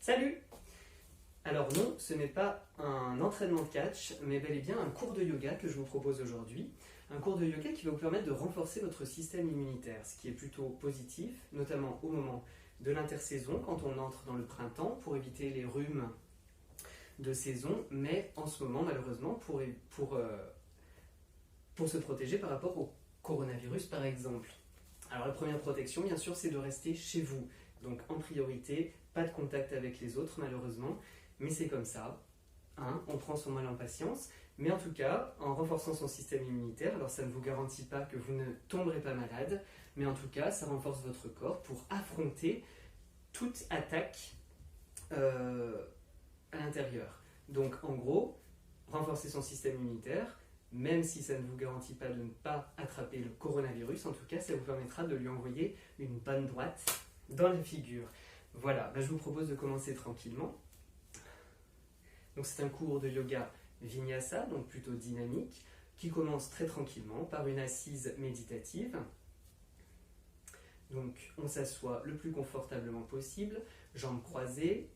Salut! Alors non, ce n'est pas un entraînement de catch, mais bel et bien un cours de yoga que je vous propose aujourd'hui. Un cours de yoga qui va vous permettre de renforcer votre système immunitaire, ce qui est plutôt positif, notamment au moment de l'intersaison, quand on entre dans le printemps, pour éviter les rhumes de saison, mais en ce moment, malheureusement, pour se protéger par rapport au coronavirus, par exemple. Alors la première protection, bien sûr, c'est de rester chez vous. Donc en priorité, pas de contact avec les autres, malheureusement, mais c'est comme ça. Hein, on prend son mal en patience, mais en tout cas, en renforçant son système immunitaire, alors ça ne vous garantit pas que vous ne tomberez pas malade, mais en tout cas, ça renforce votre corps pour affronter toute attaque à l'intérieur. Donc en gros, renforcer son système immunitaire, même si ça ne vous garantit pas de ne pas attraper le coronavirus, en tout cas, ça vous permettra de lui envoyer une bonne droite dans la figure. Voilà, je vous propose de commencer tranquillement. Donc c'est un cours de yoga vinyasa, donc plutôt dynamique, qui commence très tranquillement par une assise méditative. Donc on s'assoit le plus confortablement possible, jambes croisées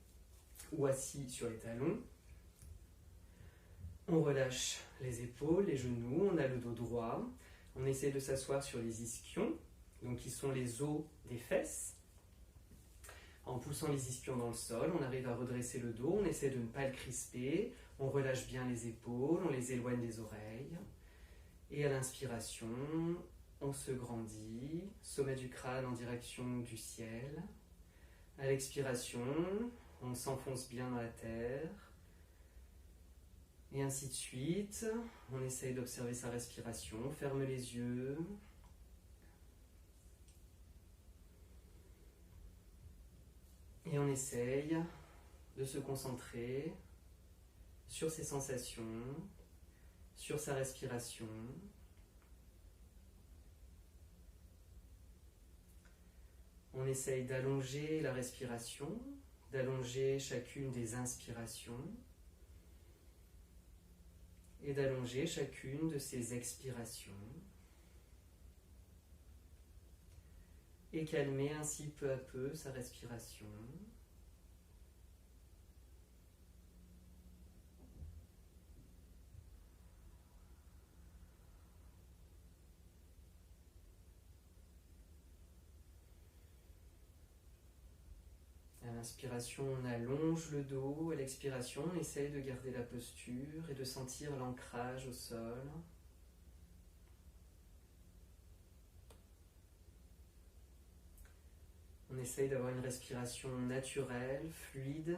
ou assis sur les talons. On relâche les épaules, les genoux, on a le dos droit. On essaie de s'asseoir sur les ischions, donc qui sont les os des fesses. En poussant les ischions dans le sol, on arrive à redresser le dos, on essaie de ne pas le crisper, on relâche bien les épaules, on les éloigne des oreilles. Et à l'inspiration, on se grandit, sommet du crâne en direction du ciel. À l'expiration, on s'enfonce bien dans la terre. Et ainsi de suite, on essaye d'observer sa respiration, on ferme les yeux. Et on essaye de se concentrer sur ses sensations, sur sa respiration. On essaye d'allonger la respiration, d'allonger chacune des inspirations et d'allonger chacune de ses expirations. Et calmer ainsi peu à peu sa respiration. À l'inspiration, on allonge le dos. À l'expiration, on essaye de garder la posture et de sentir l'ancrage au sol. On essaye d'avoir une respiration naturelle, fluide,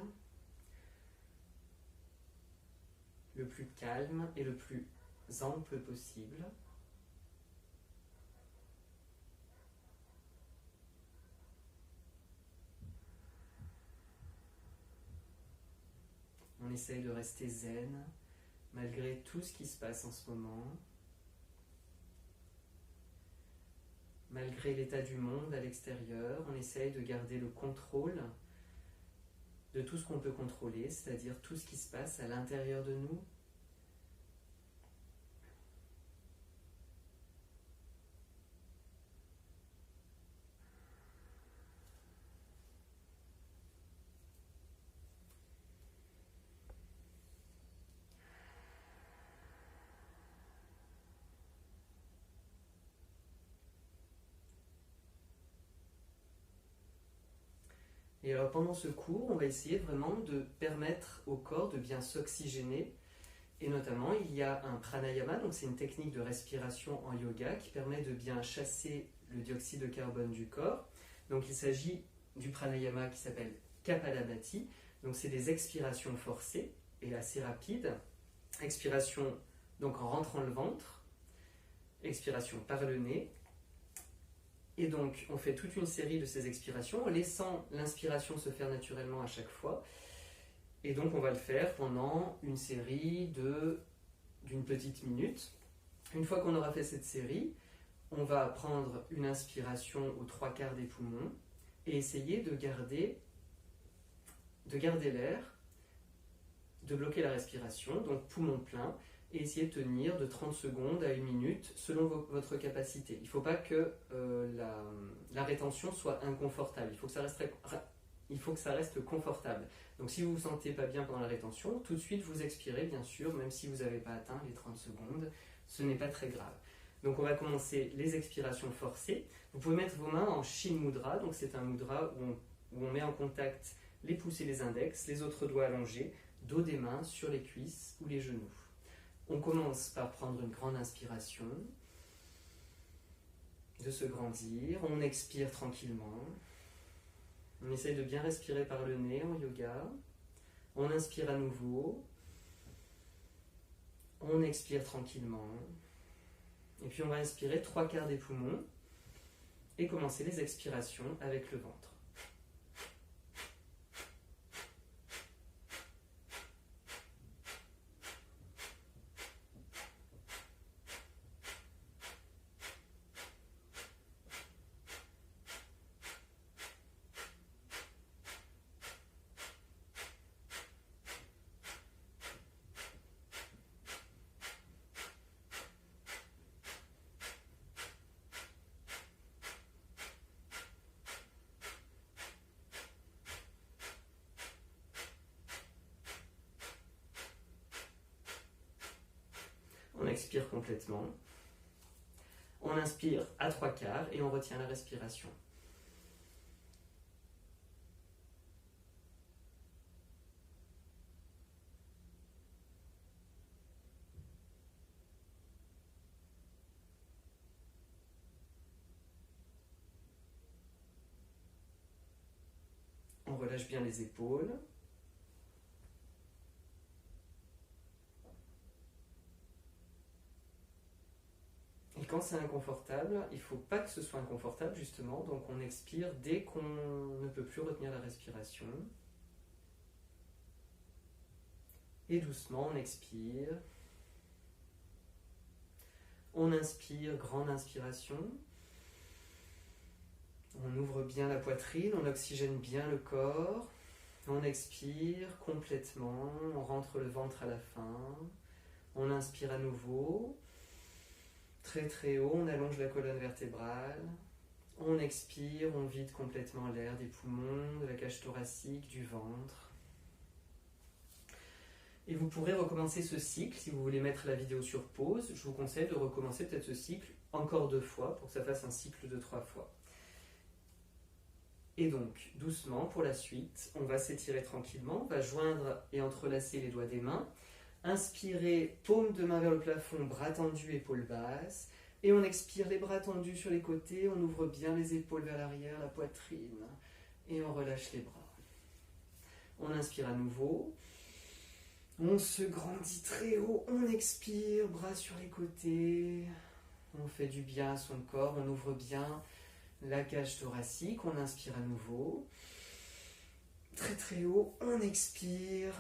le plus calme et le plus ample possible. On essaye de rester zen malgré tout ce qui se passe en ce moment. Malgré l'état du monde à l'extérieur, on essaye de garder le contrôle de tout ce qu'on peut contrôler, c'est-à-dire tout ce qui se passe à l'intérieur de nous. Et alors pendant ce cours, on va essayer vraiment de permettre au corps de bien s'oxygéner. Et notamment, il y a un pranayama, donc c'est une technique de respiration en yoga qui permet de bien chasser le dioxyde de carbone du corps. Donc il s'agit du pranayama qui s'appelle Kapalabhati. Donc c'est des expirations forcées et assez rapides. Expiration donc en rentrant le ventre, expiration par le nez. Et donc, on fait toute une série de ces expirations en laissant l'inspiration se faire naturellement à chaque fois. Et donc, on va le faire pendant une série d'une petite minute. Une fois qu'on aura fait cette série, on va prendre une inspiration aux 3/4 des poumons et essayer de garder l'air, de bloquer la respiration, donc poumon plein, et essayer de tenir de 30 secondes à 1 minute selon votre capacité. Il ne faut pas que la rétention soit inconfortable. Il faut faut que ça reste confortable. Donc si vous ne vous sentez pas bien pendant la rétention, tout de suite vous expirez, bien sûr, même si vous n'avez pas atteint les 30 secondes, ce n'est pas très grave. Donc on va commencer les expirations forcées. Vous pouvez mettre vos mains en Shin Mudra, donc c'est un mudra où on met en contact les pouces et les index, les autres doigts allongés, dos des mains sur les cuisses ou les genoux. On commence par prendre une grande inspiration, de se grandir, on expire tranquillement. On essaye de bien respirer par le nez en yoga. On inspire à nouveau. On expire tranquillement. Et puis on va inspirer 3/4 des poumons et commencer les expirations avec le ventre. On expire complètement. On inspire à 3/4 et on retient la respiration. On relâche bien les épaules. Et quand c'est inconfortable, il ne faut pas que ce soit inconfortable justement, donc on expire dès qu'on ne peut plus retenir la respiration. Et doucement on expire. On inspire, grande inspiration. On ouvre bien la poitrine, on oxygène bien le corps. On expire complètement, on rentre le ventre à la fin. On inspire à nouveau. Très très haut, on allonge la colonne vertébrale. On expire, on vide complètement l'air des poumons, de la cage thoracique, du ventre. Et vous pourrez recommencer ce cycle, si vous voulez mettre la vidéo sur pause, je vous conseille de recommencer peut-être ce cycle encore 2 fois pour que ça fasse un cycle de 3 fois. Et donc, doucement, pour la suite, on va s'étirer tranquillement, on va joindre et entrelacer les doigts des mains. Inspirez, paume de main vers le plafond, bras tendus, épaules basses. Et on expire les bras tendus sur les côtés, on ouvre bien les épaules vers l'arrière, la poitrine. Et on relâche les bras. On inspire à nouveau. On se grandit très haut, on expire, bras sur les côtés. On fait du bien à son corps, on ouvre bien la cage thoracique, on inspire à nouveau. Très très haut, on expire.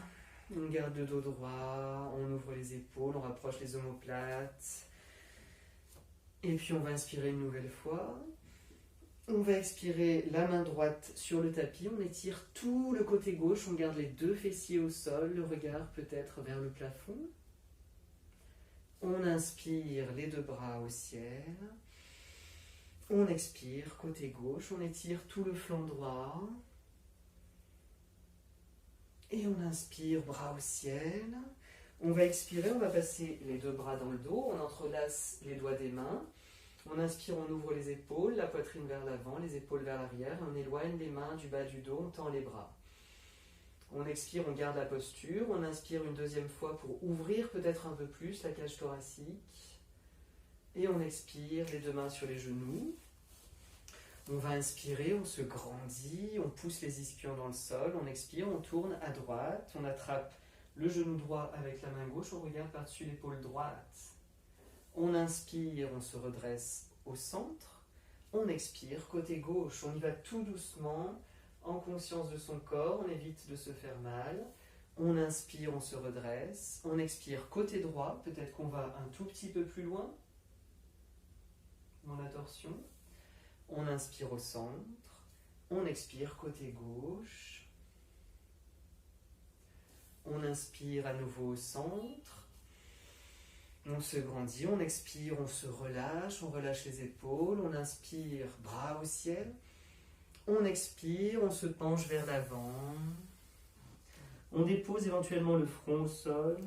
On garde le dos droit, on ouvre les épaules, on rapproche les omoplates. Et puis on va inspirer une nouvelle fois. On va expirer la main droite sur le tapis, on étire tout le côté gauche, on garde les 2 fessiers au sol, le regard peut-être vers le plafond. On inspire les 2 bras au ciel. On expire côté gauche, on étire tout le flanc droit. Et on inspire, bras au ciel. On va expirer, on va passer les 2 bras dans le dos, on entrelace les doigts des mains. On inspire, on ouvre les épaules, la poitrine vers l'avant, les épaules vers l'arrière. On éloigne les mains du bas du dos, on tend les bras. On expire, on garde la posture. On inspire une 2e fois pour ouvrir peut-être un peu plus la cage thoracique. Et on expire, les 2 mains sur les genoux. On va inspirer, on se grandit, on pousse les ischions dans le sol, on expire, on tourne à droite, on attrape le genou droit avec la main gauche, on regarde par-dessus l'épaule droite. On inspire, on se redresse au centre, on expire, côté gauche, on y va tout doucement, en conscience de son corps, on évite de se faire mal. On inspire, on se redresse, on expire côté droit, peut-être qu'on va un tout petit peu plus loin dans la torsion. On inspire au centre, on expire côté gauche, on inspire à nouveau au centre, on se grandit, on expire, on se relâche, on relâche les épaules, on inspire, bras au ciel, On expire, on se penche vers l'avant. On dépose éventuellement le front au sol.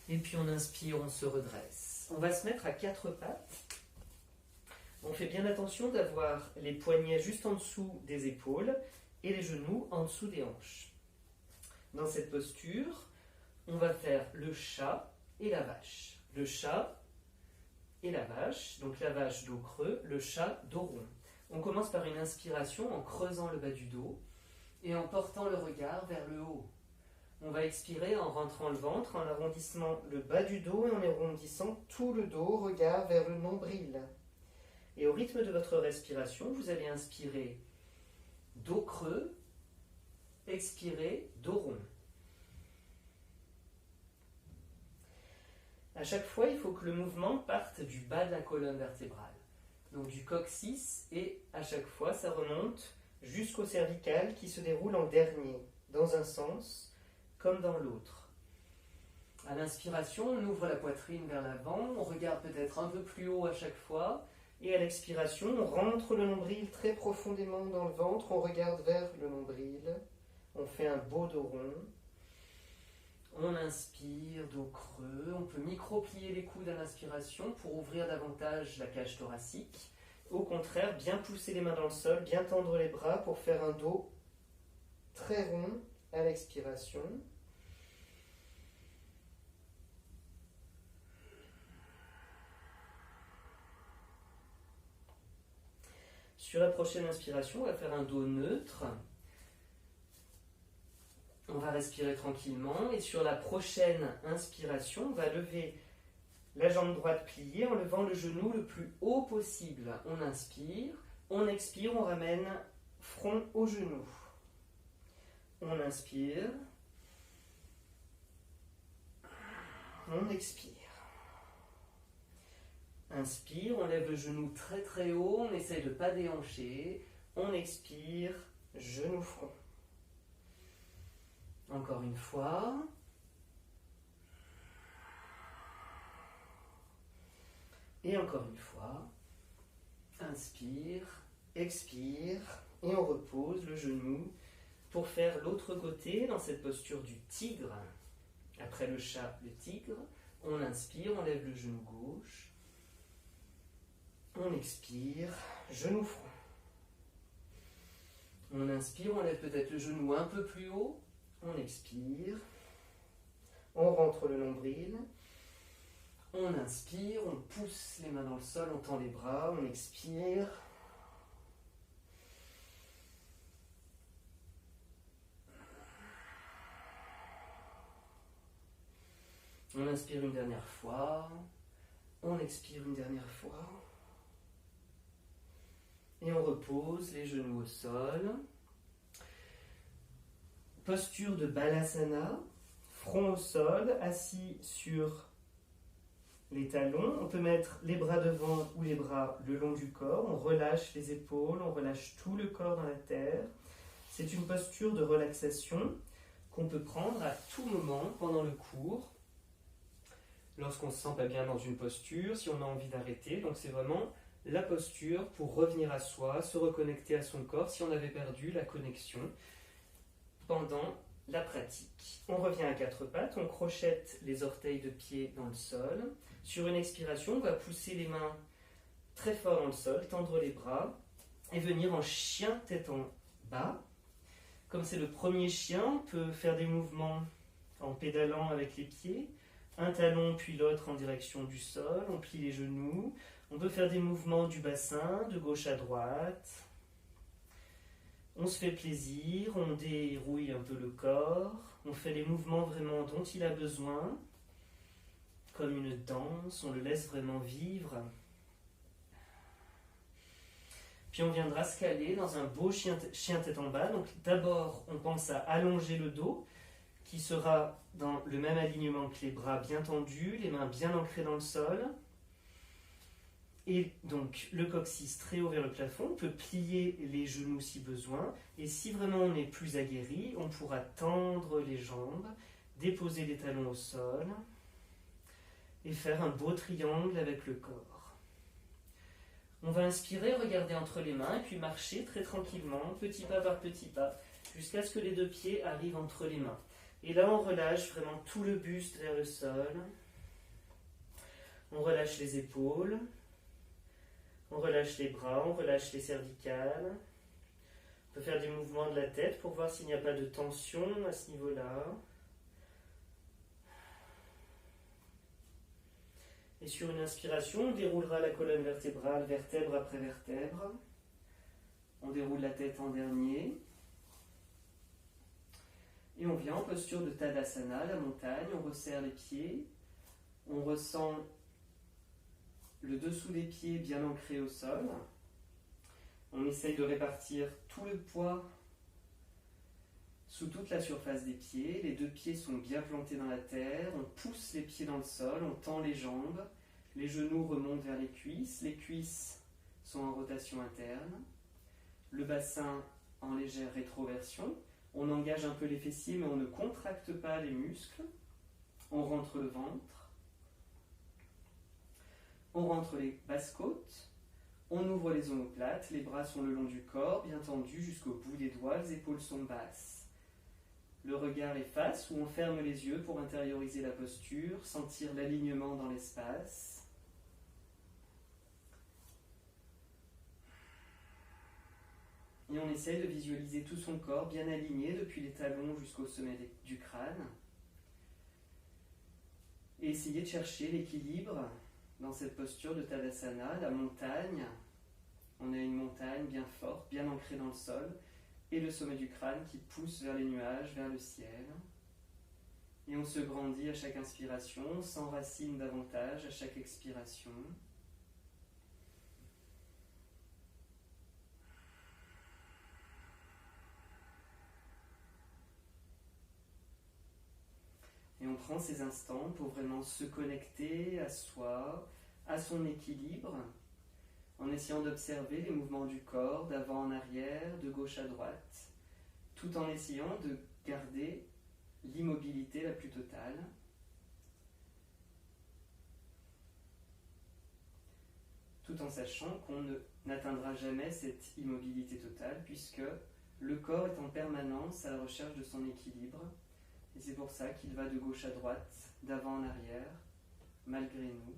Et puis on inspire, on se redresse. On va se mettre à quatre pattes. On fait bien attention d'avoir les poignets juste en dessous des épaules et les genoux en dessous des hanches. Dans cette posture, on va faire le chat et la vache. Le chat et la vache, donc la vache dos creux, le chat dos rond. On commence par une inspiration en creusant le bas du dos et en portant le regard vers le haut. On va expirer en rentrant le ventre, en arrondissant le bas du dos et en arrondissant tout le dos, regard vers le nombril. Et au rythme de votre respiration, vous allez inspirer dos creux, expirer dos rond. À chaque fois, il faut que le mouvement parte du bas de la colonne vertébrale, donc du coccyx, et à chaque fois, ça remonte jusqu'au cervical qui se déroule en dernier, dans un sens comme dans l'autre. À l'inspiration, on ouvre la poitrine vers l'avant, on regarde peut-être un peu plus haut à chaque fois, et à l'expiration, on rentre le nombril très profondément dans le ventre, on regarde vers le nombril, on fait un beau dos rond. On inspire, dos creux, on peut micro-plier les coudes à l'inspiration pour ouvrir davantage la cage thoracique. Au contraire, bien pousser les mains dans le sol, bien tendre les bras pour faire un dos très rond à l'expiration. Sur la prochaine inspiration, on va faire un dos neutre. On va respirer tranquillement et sur la prochaine inspiration, on va lever la jambe droite pliée en levant le genou le plus haut possible. On inspire, on expire, on ramène front au genou. On inspire, on expire. Inspire, on lève le genou très très haut, on essaye de ne pas déhancher. On expire, genou front. Encore une fois. Et encore une fois. Inspire, expire, et on repose le genou pour faire l'autre côté dans cette posture du tigre. Après le chat, le tigre. On inspire, on lève le genou gauche. On expire, genou front. On inspire, on lève peut-être le genou un peu plus haut. On expire, on rentre le nombril, on inspire, on pousse les mains dans le sol, on tend les bras, on expire. On inspire une dernière fois, on expire une dernière fois. Et on repose les genoux au sol. Posture de Balasana, front au sol, assis sur les talons. On peut mettre les bras devant ou les bras le long du corps. On relâche les épaules, on relâche tout le corps dans la terre. C'est une posture de relaxation qu'on peut prendre à tout moment pendant le cours. Lorsqu'on ne se sent pas bien dans une posture, si on a envie d'arrêter. Donc c'est vraiment la posture pour revenir à soi, se reconnecter à son corps si on avait perdu la connexion pendant la pratique. On revient à quatre pattes, on crochette les orteils de pied dans le sol. Sur une expiration, on va pousser les mains très fort dans le sol, tendre les bras et venir en chien tête en bas. Comme c'est le premier chien, on peut faire des mouvements en pédalant avec les pieds, un talon puis l'autre en direction du sol, on plie les genoux. On peut faire des mouvements du bassin, de gauche à droite. On se fait plaisir, on dérouille un peu le corps, on fait les mouvements vraiment dont il a besoin, comme une danse, on le laisse vraiment vivre. Puis on viendra se caler dans un beau chien tête en bas. Donc d'abord, on pense à allonger le dos, qui sera dans le même alignement que les bras bien tendus, les mains bien ancrées dans le sol. Et donc le coccyx très haut vers le plafond, on peut plier les genoux si besoin, et si vraiment on est plus aguerri, on pourra tendre les jambes, déposer les talons au sol, et faire un beau triangle avec le corps. On va inspirer, regarder entre les mains et puis marcher très tranquillement, petit pas par petit pas, jusqu'à ce que les deux pieds arrivent entre les mains. Et là, on relâche vraiment tout le buste vers le sol. On relâche les épaules. On relâche les bras, on relâche les cervicales. On peut faire des mouvements de la tête pour voir s'il n'y a pas de tension à ce niveau-là. Et sur une inspiration, on déroulera la colonne vertébrale, vertèbre après vertèbre. On déroule la tête en dernier. Et on vient en posture de Tadasana, la montagne. On resserre les pieds. On ressent le dessous des pieds bien ancré au sol. On essaye de répartir tout le poids sous toute la surface des pieds. Les deux pieds sont bien plantés dans la terre. On pousse les pieds dans le sol, on tend les jambes. Les genoux remontent vers les cuisses. Les cuisses sont en rotation interne. Le bassin en légère rétroversion. On engage un peu les fessiers, mais on ne contracte pas les muscles. On rentre le ventre. On rentre les basses côtes. On ouvre les omoplates. Les bras sont le long du corps, bien tendus jusqu'au bout des doigts. Les épaules sont basses. Le regard est face, où on ferme les yeux pour intérioriser la posture, sentir l'alignement dans l'espace. Et on essaie de visualiser tout son corps bien aligné depuis les talons jusqu'au sommet du crâne. Et essayer de chercher l'équilibre dans cette posture de Tadasana, la montagne. On a une montagne bien forte, bien ancrée dans le sol, et le sommet du crâne qui pousse vers les nuages, vers le ciel. Et on se grandit à chaque inspiration, on s'enracine davantage à chaque expiration. Et on prend ces instants pour vraiment se connecter à soi, à son équilibre, en essayant d'observer les mouvements du corps d'avant en arrière, de gauche à droite, tout en essayant de garder l'immobilité la plus totale. Tout en sachant qu'on n'atteindra jamais cette immobilité totale, puisque le corps est en permanence à la recherche de son équilibre. Et c'est pour ça qu'il va de gauche à droite, d'avant en arrière, malgré nous.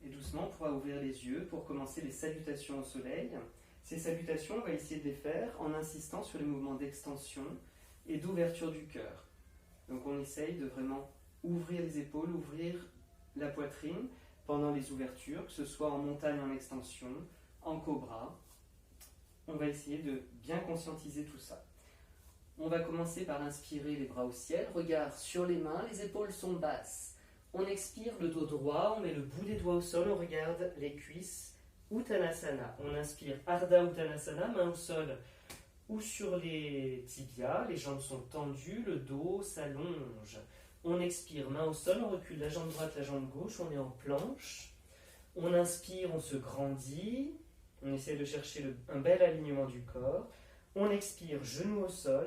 Et doucement, on pourra ouvrir les yeux pour commencer les salutations au soleil. Ces salutations, on va essayer de les faire en insistant sur les mouvements d'extension et d'ouverture du cœur. Donc on essaye de vraiment ouvrir les épaules, ouvrir la poitrine pendant les ouvertures, que ce soit en montagne en extension, en cobra. On va essayer de bien conscientiser tout ça. On va commencer par inspirer les bras au ciel, regard sur les mains, les épaules sont basses. On expire le dos droit, on met le bout des doigts au sol, on regarde les cuisses, Uttanasana. On inspire Ardha Uttanasana, main au sol ou sur les tibias, les jambes sont tendues, le dos s'allonge. On expire, main au sol, on recule la jambe droite, la jambe gauche, on est en planche. On inspire, on se grandit, on essaie de chercher un bel alignement du corps. On expire, genoux au sol,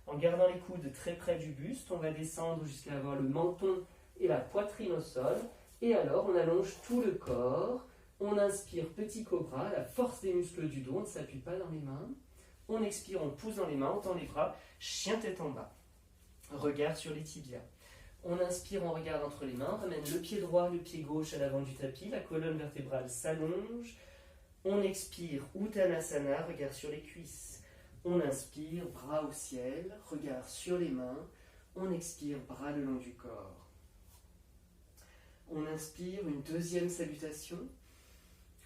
en gardant les coudes très près du buste, on va descendre jusqu'à avoir le menton et la poitrine au sol, et alors on allonge tout le corps, on inspire petit cobra, la force des muscles du dos, on ne s'appuie pas dans les mains, on expire, on pousse dans les mains, on tend les bras, chien tête en bas, regard sur les tibias. On inspire, on regarde entre les mains, on ramène le pied droit, le pied gauche à l'avant du tapis, la colonne vertébrale s'allonge, on expire, Uttanasana, regard sur les cuisses. On inspire, bras au ciel, regard sur les mains. On expire, bras le long du corps. On inspire, une deuxième salutation.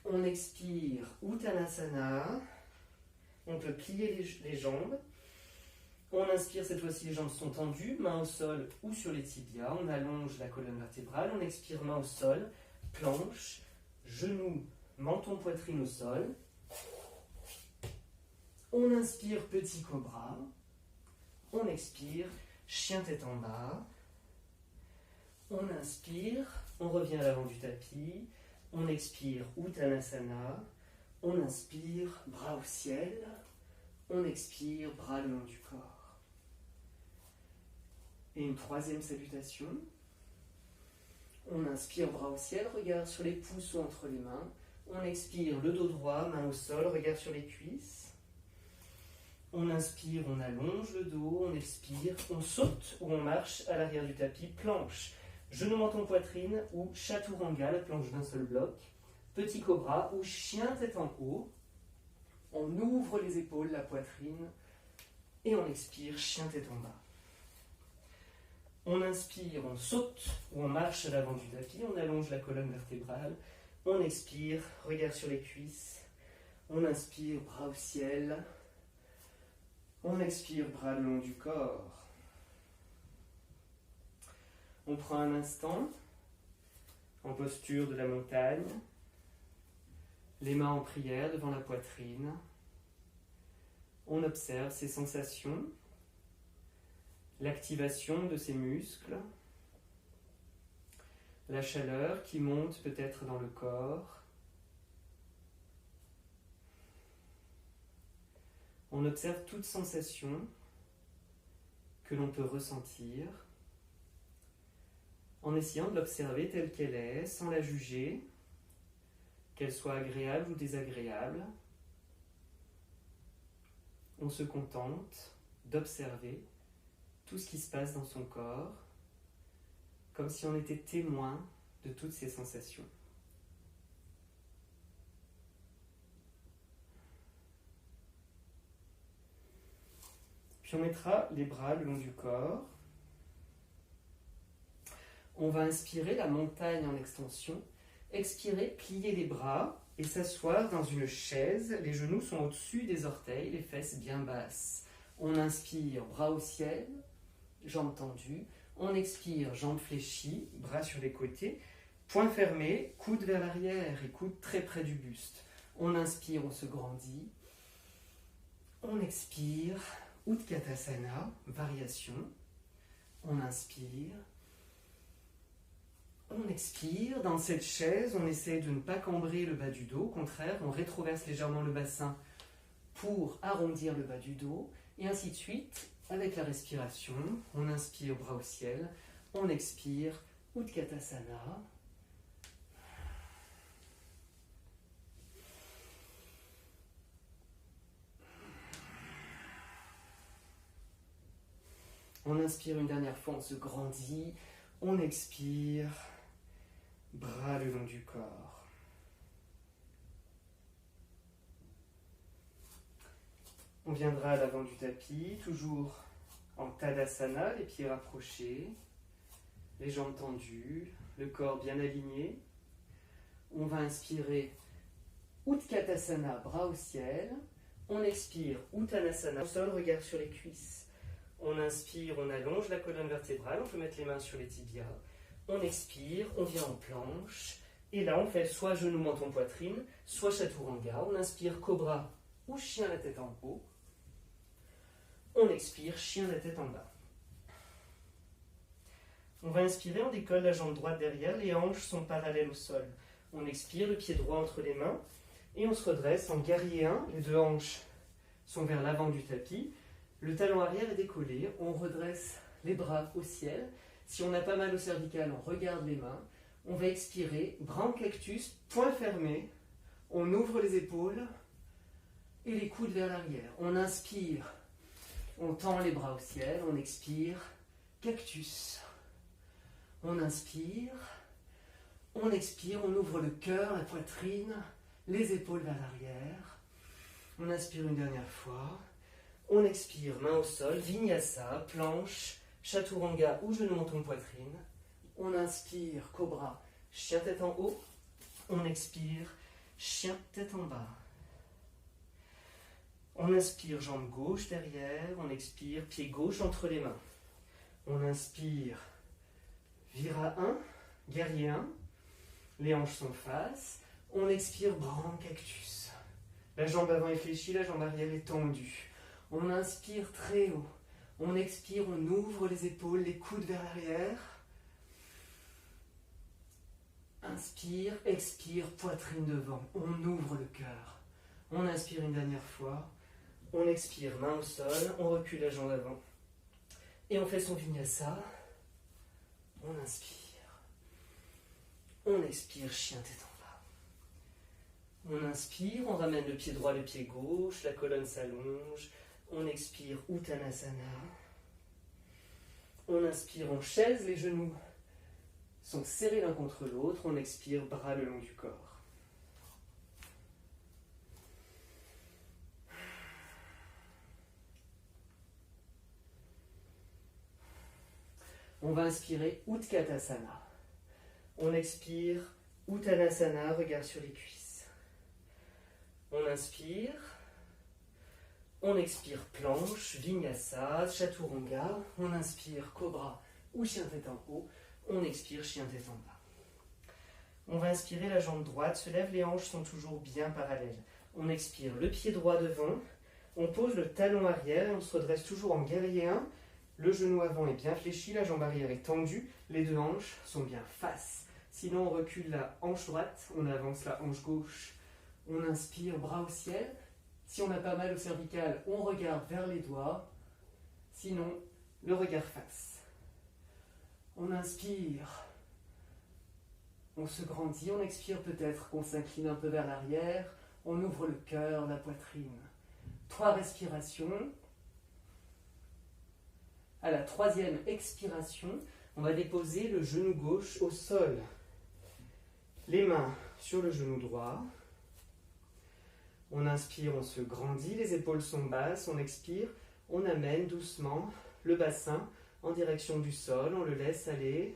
On expire, Uttanasana. On peut plier les jambes. On inspire, cette fois-ci les jambes sont tendues, main au sol ou sur les tibias. On allonge la colonne vertébrale. On expire, main au sol, planche, genoux, menton, poitrine au sol. On inspire, petit cobra. On expire, chien tête en bas. On inspire, on revient à l'avant du tapis. On expire, Uttanasana. On inspire, bras au ciel. On expire, bras le long du corps. Et une troisième salutation. On inspire, bras au ciel, regard sur les pouces ou entre les mains. On expire, le dos droit, main au sol, regard sur les cuisses. On inspire, on allonge le dos, on expire, on saute ou on marche à l'arrière du tapis, planche, genou, menton, poitrine ou chaturanga, la planche d'un seul bloc, petit cobra ou chien tête en haut. On ouvre les épaules, la poitrine et on expire, chien tête en bas. On inspire, on saute ou on marche à l'avant du tapis, on allonge la colonne vertébrale. On expire, regard sur les cuisses. On inspire, bras au ciel. On expire, bras le long du corps. On prend un instant en posture de la montagne, les mains en prière devant la poitrine. On observe ces sensations, l'activation de ces muscles, la chaleur qui monte peut-être dans le corps. On observe toute sensation que l'on peut ressentir en essayant de l'observer telle qu'elle est, sans la juger, qu'elle soit agréable ou désagréable. On se contente d'observer tout ce qui se passe dans son corps, comme si on était témoin de toutes ces sensations. Puis on mettra les bras le long du corps. On va inspirer la montagne en extension, expirer, plier les bras et s'asseoir dans une chaise. Les genoux sont au-dessus des orteils, les fesses bien basses. On inspire, bras au ciel, jambes tendues. On expire, jambes fléchies, bras sur les côtés, poings fermés, coudes vers l'arrière et coudes très près du buste. On inspire, on se grandit. On expire, Utkatasana, variation. On inspire. On expire. Dans cette chaise, on essaie de ne pas cambrer le bas du dos. Au contraire, on rétroverse légèrement le bassin pour arrondir le bas du dos. Et ainsi de suite. Avec la respiration, on inspire, bras au ciel, on expire, Utkatasana. On inspire une dernière fois, on se grandit, on expire, bras le long du corps. On viendra à l'avant du tapis, toujours en Tadasana, les pieds rapprochés, les jambes tendues, le corps bien aligné. On va inspirer Utkatasana, bras au ciel. On expire Uttanasana, au sol, regard sur les cuisses. On inspire, on allonge la colonne vertébrale, on peut mettre les mains sur les tibias. On expire, on vient en planche. Et là, on fait soit genou, menton, poitrine, soit chaturanga. On inspire cobra ou chien la tête en haut. On expire, chien la tête en bas. On va inspirer, on décolle la jambe droite derrière, les hanches sont parallèles au sol. On expire, le pied droit entre les mains, et on se redresse en guerrier 1. Les deux hanches sont vers l'avant du tapis. Le talon arrière est décollé, on redresse les bras au ciel. Si on a pas mal au cervical, on regarde les mains. On va expirer, bras en cactus, poings fermés. On ouvre les épaules et les coudes vers l'arrière. On inspire. On tend les bras au ciel, on expire, cactus. On inspire, on expire, on ouvre le cœur, la poitrine, les épaules vers l'arrière. On inspire une dernière fois. On expire, main au sol, vinyasa, planche, chaturanga ou genou, menton, poitrine. On inspire, cobra, chien tête en haut. On expire, chien tête en bas. On inspire, jambe gauche derrière, on expire, pied gauche entre les mains. On inspire, vira 1, guerrier 1, les hanches sont face. On expire, bras en cactus. La jambe avant est fléchie, la jambe arrière est tendue. On inspire très haut. On expire, on ouvre les épaules, les coudes vers l'arrière. Inspire, expire, poitrine devant. On ouvre le cœur. On inspire une dernière fois. On expire, main au sol, on recule la jambe avant. Et on fait son vinyasa. On inspire. On expire, chien tête en bas. On inspire, on ramène le pied droit, le pied gauche, la colonne s'allonge. On expire, Uttanasana. On inspire en chaise, les genoux sont serrés l'un contre l'autre. On expire, bras le long du corps. On va inspirer Utkatasana. On expire Uttanasana, regard sur les cuisses. On inspire. On expire planche, Vinyasa, Chaturanga. On inspire Cobra ou chien tête en haut. On expire chien tête en bas. On va inspirer, la jambe droite se lève, les hanches sont toujours bien parallèles. On expire le pied droit devant. On pose le talon arrière et on se redresse toujours en guerrier 1. Le genou avant est bien fléchi, la jambe arrière est tendue, les deux hanches sont bien face. Sinon, on recule la hanche droite, on avance la hanche gauche. On inspire, bras au ciel. Si on a pas mal au cervical, on regarde vers les doigts. Sinon, le regard face. On inspire. On se grandit, on expire peut-être qu'on s'incline un peu vers l'arrière. On ouvre le cœur, la poitrine. 3 respirations. À la 3e expiration, on va déposer le genou gauche au sol. Les mains sur le genou droit. On inspire, on se grandit, les épaules sont basses. On expire, on amène doucement le bassin en direction du sol. On le laisse aller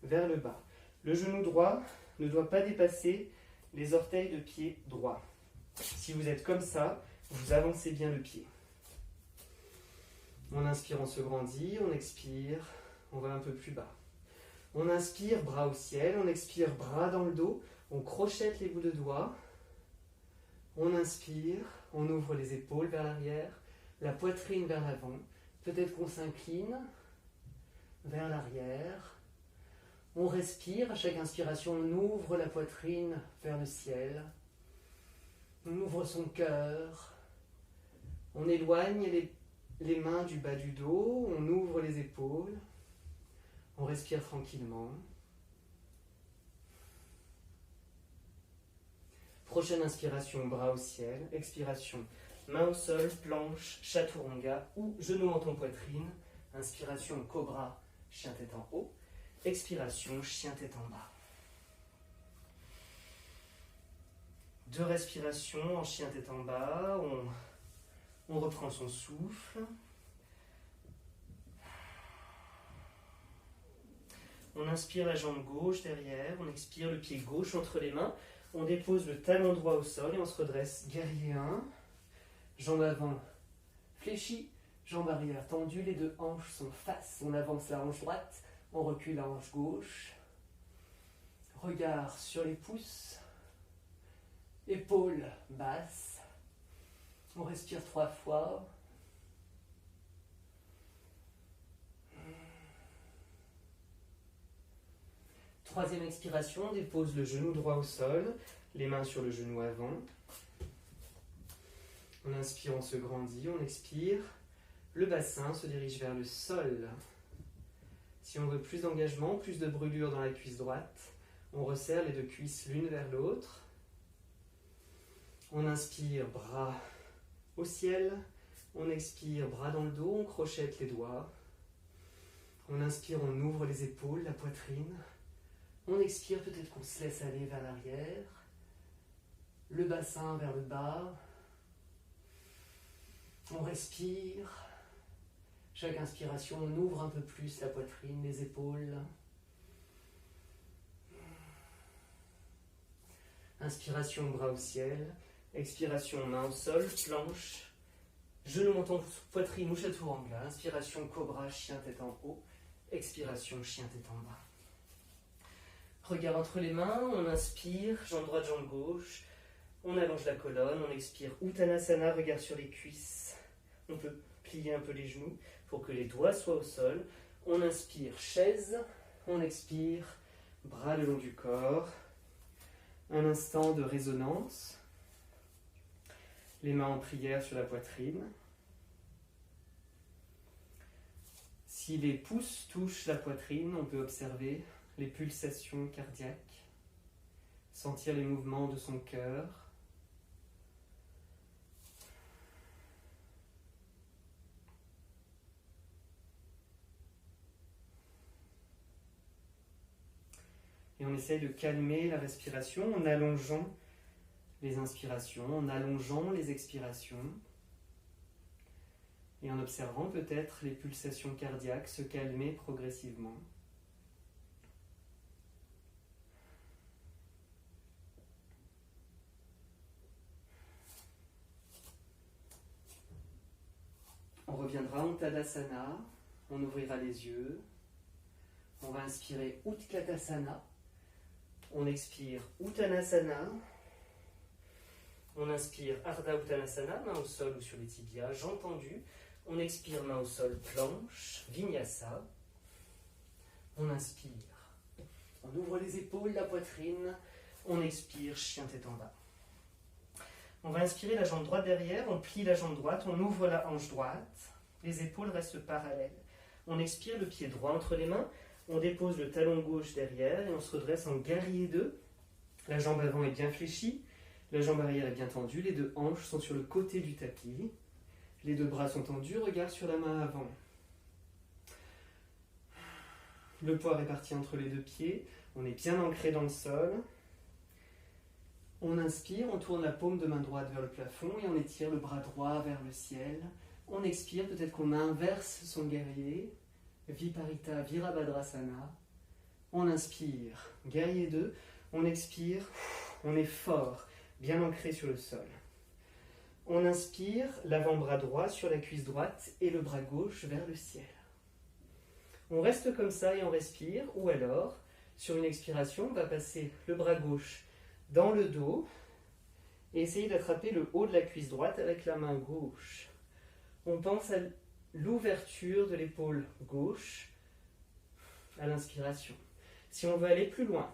vers le bas. Le genou droit ne doit pas dépasser les orteils de pied droit. Si vous êtes comme ça, vous avancez bien le pied. On inspire, on se grandit, on expire, on va un peu plus bas. On inspire, bras au ciel, on expire, bras dans le dos, on crochette les bouts de doigts. On inspire, on ouvre les épaules vers l'arrière, la poitrine vers l'avant. Peut-être qu'on s'incline vers l'arrière. On respire, à chaque inspiration, on ouvre la poitrine vers le ciel. On ouvre son cœur. On éloigne les mains du bas du dos, on ouvre les épaules, on respire tranquillement. Prochaine inspiration, bras au ciel. Expiration, main au sol, planche, chaturanga ou genou en ton poitrine. Inspiration, cobra, chien tête en haut. Expiration, chien tête en bas. 2 respirations en chien tête en bas. On reprend son souffle. On inspire la jambe gauche derrière. On expire le pied gauche entre les mains. On dépose le talon droit au sol et on se redresse. Guerrier 1. Jambe avant fléchie. Jambe arrière tendue. Les deux hanches sont face. On avance la hanche droite. On recule la hanche gauche. Regard sur les pouces. Épaules basses. On respire 3 fois. Troisième expiration, on dépose le genou droit au sol, les mains sur le genou avant. On inspire, on se grandit, on expire. Le bassin se dirige vers le sol. Si on veut plus d'engagement, plus de brûlure dans la cuisse droite, on resserre les 2 cuisses l'une vers l'autre. On inspire, bras au ciel. On expire, bras dans le dos, on crochette les doigts. On inspire, on ouvre les épaules, la poitrine. On expire, peut-être qu'on se laisse aller vers l'arrière. Le bassin vers le bas. On respire. Chaque inspiration, on ouvre un peu plus la poitrine, les épaules. Inspiration, bras au ciel. Expiration, main au sol, planche. Genou, menton, poitrine ou chaturanga. Inspiration, cobra, chien tête en haut. Expiration, chien tête en bas. Regard entre les mains, on inspire, jambe droite, jambe gauche. On allonge la colonne, on expire Uttanasana, regard sur les cuisses. On peut plier un peu les genoux pour que les doigts soient au sol. On inspire, chaise. On expire, bras le long du corps. Un instant de résonance. Les mains en prière sur la poitrine. Si les pouces touchent la poitrine, on peut observer les pulsations cardiaques. sentir les mouvements de son cœur. Et on essaye de calmer la respiration en allongeant les inspirations, en allongeant les expirations et en observant peut-être les pulsations cardiaques se calmer progressivement. On reviendra en Tadasana, on ouvrira les yeux, on va inspirer Utkatasana, on expire Uttanasana, on inspire Ardha Uttanasana, main au sol ou sur les tibias, jambes tendues, on expire main au sol, planche, Vinyasa, on inspire, on ouvre les épaules, la poitrine, on expire, chien tête en bas. On va inspirer la jambe droite derrière, on plie la jambe droite, on ouvre la hanche droite, les épaules restent parallèles. On expire le pied droit entre les mains, on dépose le talon gauche derrière et on se redresse en guerrier 2. La jambe avant est bien fléchie, la jambe arrière est bien tendue, les deux hanches sont sur le côté du tapis, les deux bras sont tendus, regard sur la main avant. Le poids réparti entre les deux pieds, on est bien ancré dans le sol. On inspire, on tourne la paume de main droite vers le plafond et on étire le bras droit vers le ciel. On expire, peut-être qu'on inverse son guerrier. Viparita Virabhadrasana. On inspire, guerrier 2. On expire, on est fort, bien ancré sur le sol. On inspire, l'avant-bras droit sur la cuisse droite et le bras gauche vers le ciel. On reste comme ça et on respire, ou alors, sur une expiration, on va passer le bras gauche dans le dos et essayer d'attraper le haut de la cuisse droite avec la main gauche. On pense à l'ouverture de l'épaule gauche à l'inspiration. Si on veut aller plus loin,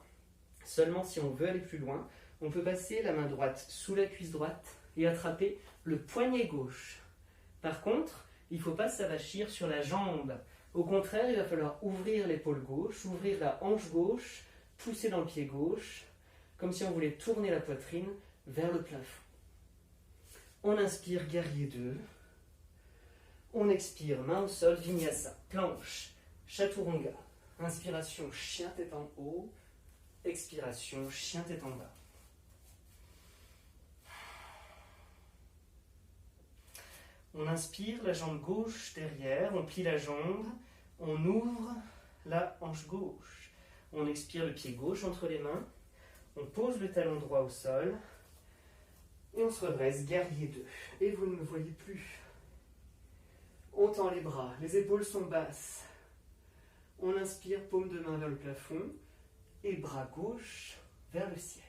seulement si on veut aller plus loin, on peut passer la main droite sous la cuisse droite et attraper le poignet gauche. Par contre, il ne faut pas s'avachir sur la jambe. Au contraire, il va falloir ouvrir l'épaule gauche, ouvrir la hanche gauche, pousser dans le pied gauche, comme si on voulait tourner la poitrine vers le plafond. On inspire, guerrier 2. On expire, main au sol, Vinyasa, planche, Chaturanga. Inspiration, chien tête en haut. Expiration, chien tête en bas. On inspire, la jambe gauche derrière, on plie la jambe, on ouvre la hanche gauche. On expire le pied gauche entre les mains, on pose le talon droit au sol et on se redresse, guerrier 2. Et vous ne me voyez plus. On tend les bras, les épaules sont basses. On inspire, paume de main vers le plafond et bras gauche vers le ciel.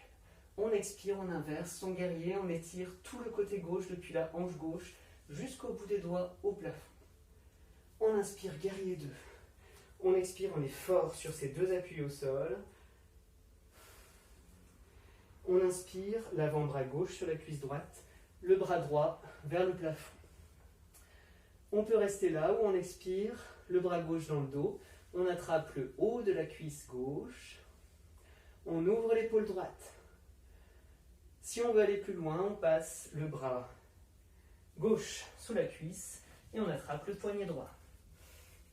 On expire, on inverse son guerrier, on étire tout le côté gauche depuis la hanche gauche jusqu'au bout des doigts au plafond. On inspire, guerrier 2. On expire, on est fort sur ces deux appuis au sol. On inspire, l'avant-bras gauche sur la cuisse droite, le bras droit vers le plafond. On peut rester là où on expire, le bras gauche dans le dos, on attrape le haut de la cuisse gauche, on ouvre l'épaule droite. Si on veut aller plus loin, on passe le bras gauche sous la cuisse et on attrape le poignet droit.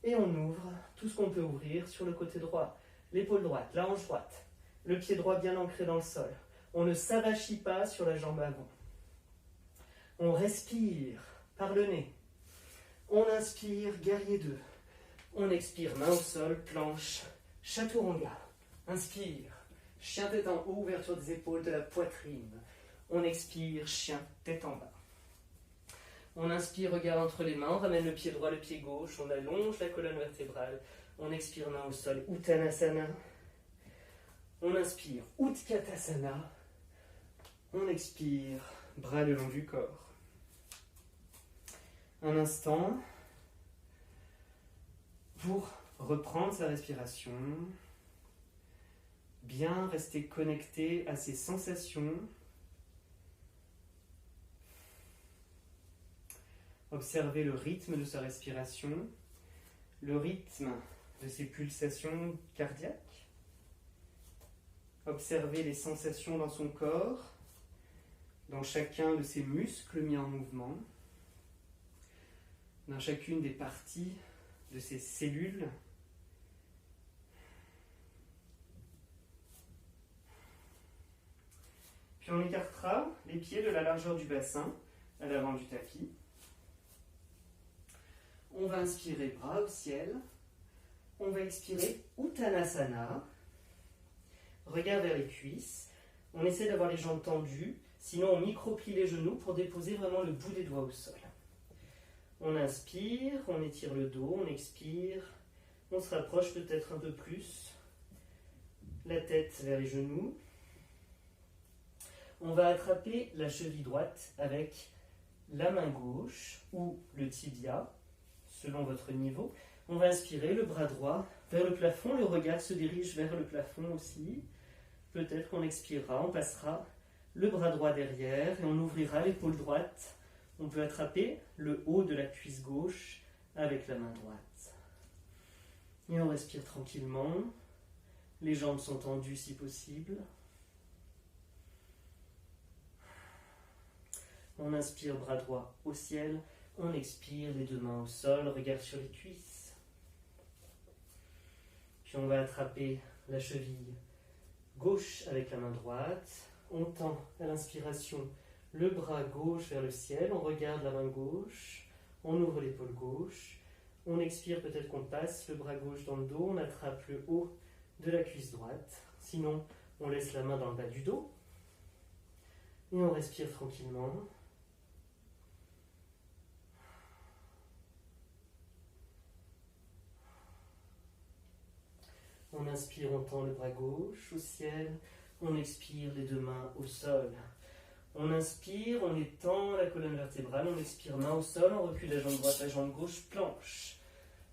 Et on ouvre tout ce qu'on peut ouvrir sur le côté droit, l'épaule droite, la hanche droite, le pied droit bien ancré dans le sol. On ne s'avachit pas sur la jambe avant. On respire par le nez. On inspire, guerrier 2. On expire, main au sol, planche, Chaturanga. Inspire, chien tête en haut, ouverture des épaules, de la poitrine. On expire, chien tête en bas. On inspire, regard entre les mains, on ramène le pied droit, le pied gauche, on allonge la colonne vertébrale. On expire, main au sol, Uttanasana. On inspire, Utkatasana. On expire, bras le long du corps. Un instant pour reprendre sa respiration, bien rester connecté à ses sensations, observer le rythme de sa respiration, le rythme de ses pulsations cardiaques. observer les sensations dans son corps, dans chacun de ses muscles mis en mouvement, dans chacune des parties de ses cellules. Puis on écartera les pieds de la largeur du bassin à l'avant du tapis. On va inspirer bras au ciel. On va expirer Uttanasana. Regard vers les cuisses. On essaie d'avoir les jambes tendues. Sinon, on micro-plie les genoux pour déposer vraiment le bout des doigts au sol. On inspire, on étire le dos, on expire. On se rapproche peut-être un peu plus. La tête vers les genoux. On va attraper la cheville droite avec la main gauche ou le tibia, selon votre niveau. On va inspirer le bras droit vers le plafond. Le regard se dirige vers le plafond aussi. Peut-être qu'on expirera, on passera le bras droit derrière et on ouvrira l'épaule droite. On peut attraper le haut de la cuisse gauche avec la main droite. Et on respire tranquillement. Les jambes sont tendues si possible. On inspire, bras droit au ciel. On expire, les deux mains au sol, regard sur les cuisses. Puis on va attraper la cheville gauche avec la main droite. On tend à l'inspiration le bras gauche vers le ciel. On regarde la main gauche. On ouvre l'épaule gauche. On expire, peut-être qu'on passe le bras gauche dans le dos. On attrape le haut de la cuisse droite. Sinon, on laisse la main dans le bas du dos. Et on respire tranquillement. On inspire, on tend le bras gauche au ciel. On expire, les deux mains au sol. On inspire, on étend la colonne vertébrale. On expire, main au sol. On recule la jambe droite, la jambe gauche, planche.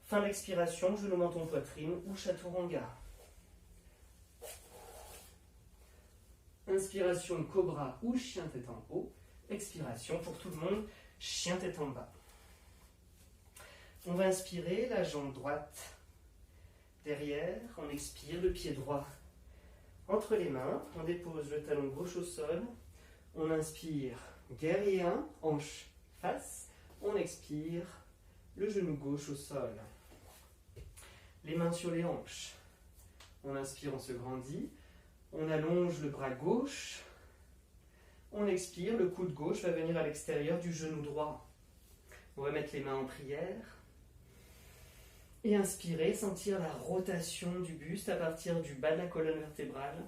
Fin d'expiration, genou, menton, poitrine ou chaturanga. Inspiration, cobra ou chien tête en haut. Expiration, pour tout le monde, chien tête en bas. On va inspirer, la jambe droite derrière. On expire, le pied droit entre les mains. On dépose le talon gauche au sol. On inspire, guerrier 1, hanche face. On expire, le genou gauche au sol. Les mains sur les hanches. On inspire, on se grandit. On allonge le bras gauche. On expire, le coude gauche va venir à l'extérieur du genou droit. On va mettre les mains en prière. Et inspirer, sentir la rotation du buste à partir du bas de la colonne vertébrale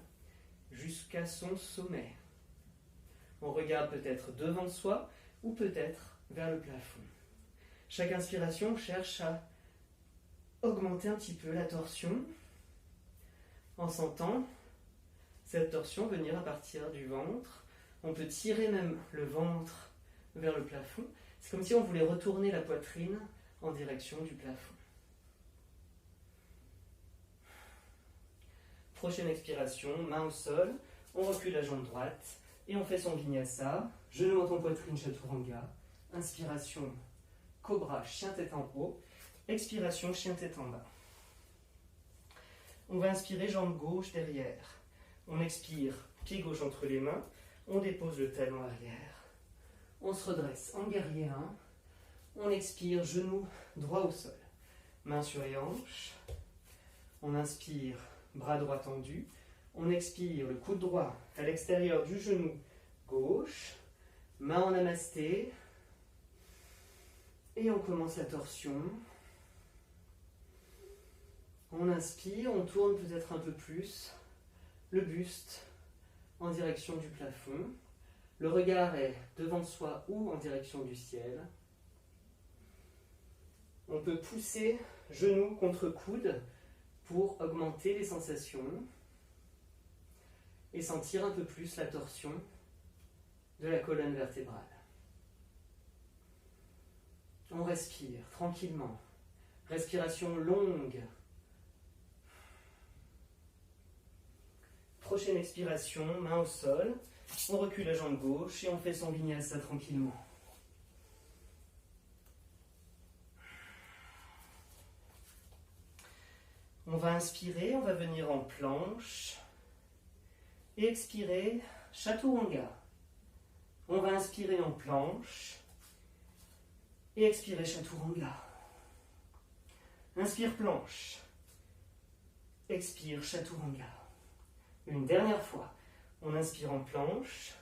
jusqu'à son sommet. On regarde peut-être devant soi ou peut-être vers le plafond. Chaque inspiration cherche à augmenter un petit peu la torsion en sentant cette torsion venir à partir du ventre. On peut tirer même le ventre vers le plafond. C'est comme si on voulait retourner la poitrine en direction du plafond. Prochaine expiration, main au sol, on recule la jambe droite et on fait son vinyasa, genou, menton, poitrine, chaturanga. Inspiration, cobra, chien tête en haut. Expiration, chien tête en bas. On va inspirer, jambe gauche derrière. On expire, pied gauche entre les mains. On dépose le talon arrière. On se redresse en guerrier 1. On expire, genou droit au sol. Main sur les hanches. On inspire, bras droit tendu. On expire, le coude droit à l'extérieur du genou gauche. Main en namasté. Et on commence la torsion. On inspire, on tourne peut-être un peu plus le buste en direction du plafond. Le regard est devant soi ou en direction du ciel. On peut pousser genou contre coude pour augmenter les sensations et sentir un peu plus la torsion de la colonne vertébrale. On respire tranquillement. Respiration longue. Prochaine expiration, main au sol. On recule la jambe gauche et on fait son vinyasa tranquillement. On va inspirer, on va venir en planche. Et expirez, chaturanga. On va inspirer en planche. Et expirez, chaturanga. Inspire, planche. Expire, chaturanga. Une dernière fois. On inspire en planche.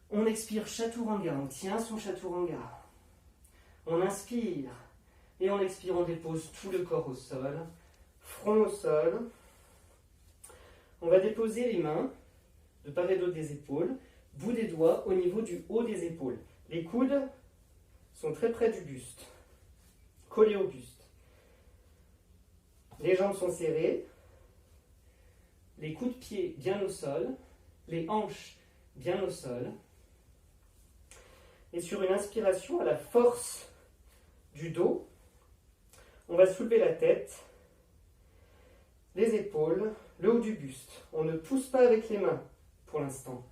On expire, chaturanga. On tient son chaturanga. On inspire. Et en expire, on dépose tout le corps au sol. Front au sol. On va déposer les mains de part et d'autre des épaules, bout des doigts au niveau du haut des épaules. Les coudes sont très près du buste, collés au buste. Les jambes sont serrées, les coups de pied bien au sol, les hanches bien au sol. Et sur une inspiration, à la force du dos, on va soulever la tête, les épaules, le haut du buste. On ne pousse pas avec les mains pour l'instant.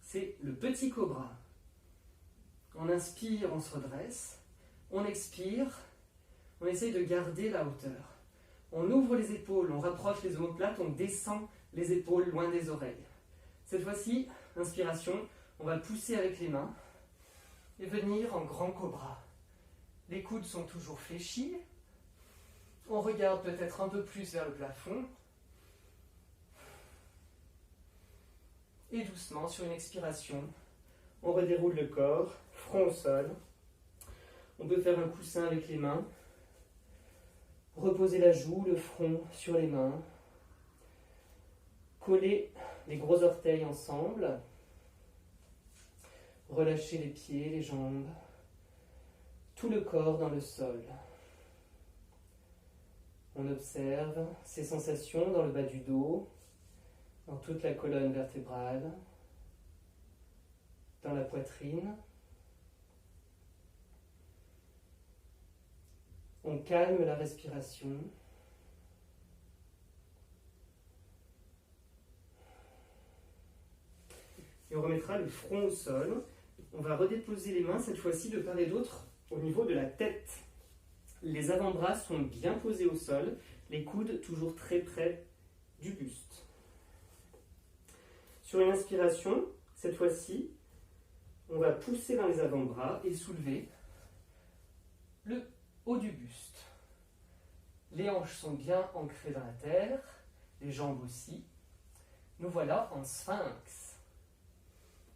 C'est le petit cobra. On inspire, on se redresse. On expire, on essaye de garder la hauteur. On ouvre les épaules, on rapproche les omoplates, on descend les épaules loin des oreilles. Cette fois-ci, inspiration, on va pousser avec les mains et venir en grand cobra. Les coudes sont toujours fléchis. On regarde peut-être un peu plus vers le plafond. Et doucement, sur une expiration, on redéroule le corps, front au sol. On peut faire un coussin avec les mains. Reposer la joue, le front sur les mains. Coller les gros orteils ensemble. Relâcher les pieds, les jambes. Tout le corps dans le sol. On observe ces sensations dans le bas du dos, dans toute la colonne vertébrale, dans la poitrine. On calme la respiration. Et on remettra le front au sol. On va redéposer les mains, cette fois-ci de part et d'autre, au niveau de la tête. Les avant-bras sont bien posés au sol, les coudes toujours très près du buste. Sur une inspiration, cette fois-ci, on va pousser dans les avant-bras et soulever le haut du buste. Les hanches sont bien ancrées dans la terre, les jambes aussi. Nous voilà en sphinx.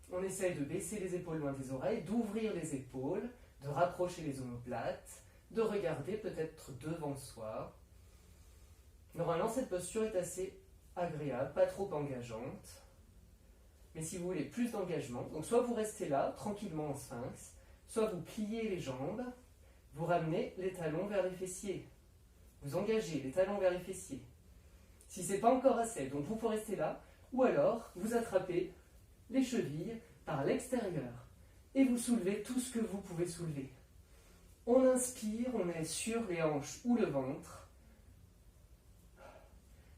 On essaye de baisser les épaules loin des oreilles, d'ouvrir les épaules, de rapprocher les omoplates, de regarder peut-être devant soi. Normalement, cette posture est assez agréable, pas trop engageante. Mais si vous voulez plus d'engagement, donc soit vous restez là, tranquillement en sphinx, soit vous pliez les jambes, vous ramenez les talons vers les fessiers. Vous engagez les talons vers les fessiers. Si ce n'est pas encore assez, donc vous pouvez rester là, ou alors vous attrapez les chevilles par l'extérieur et vous soulevez tout ce que vous pouvez soulever. On inspire, on est sur les hanches ou le ventre.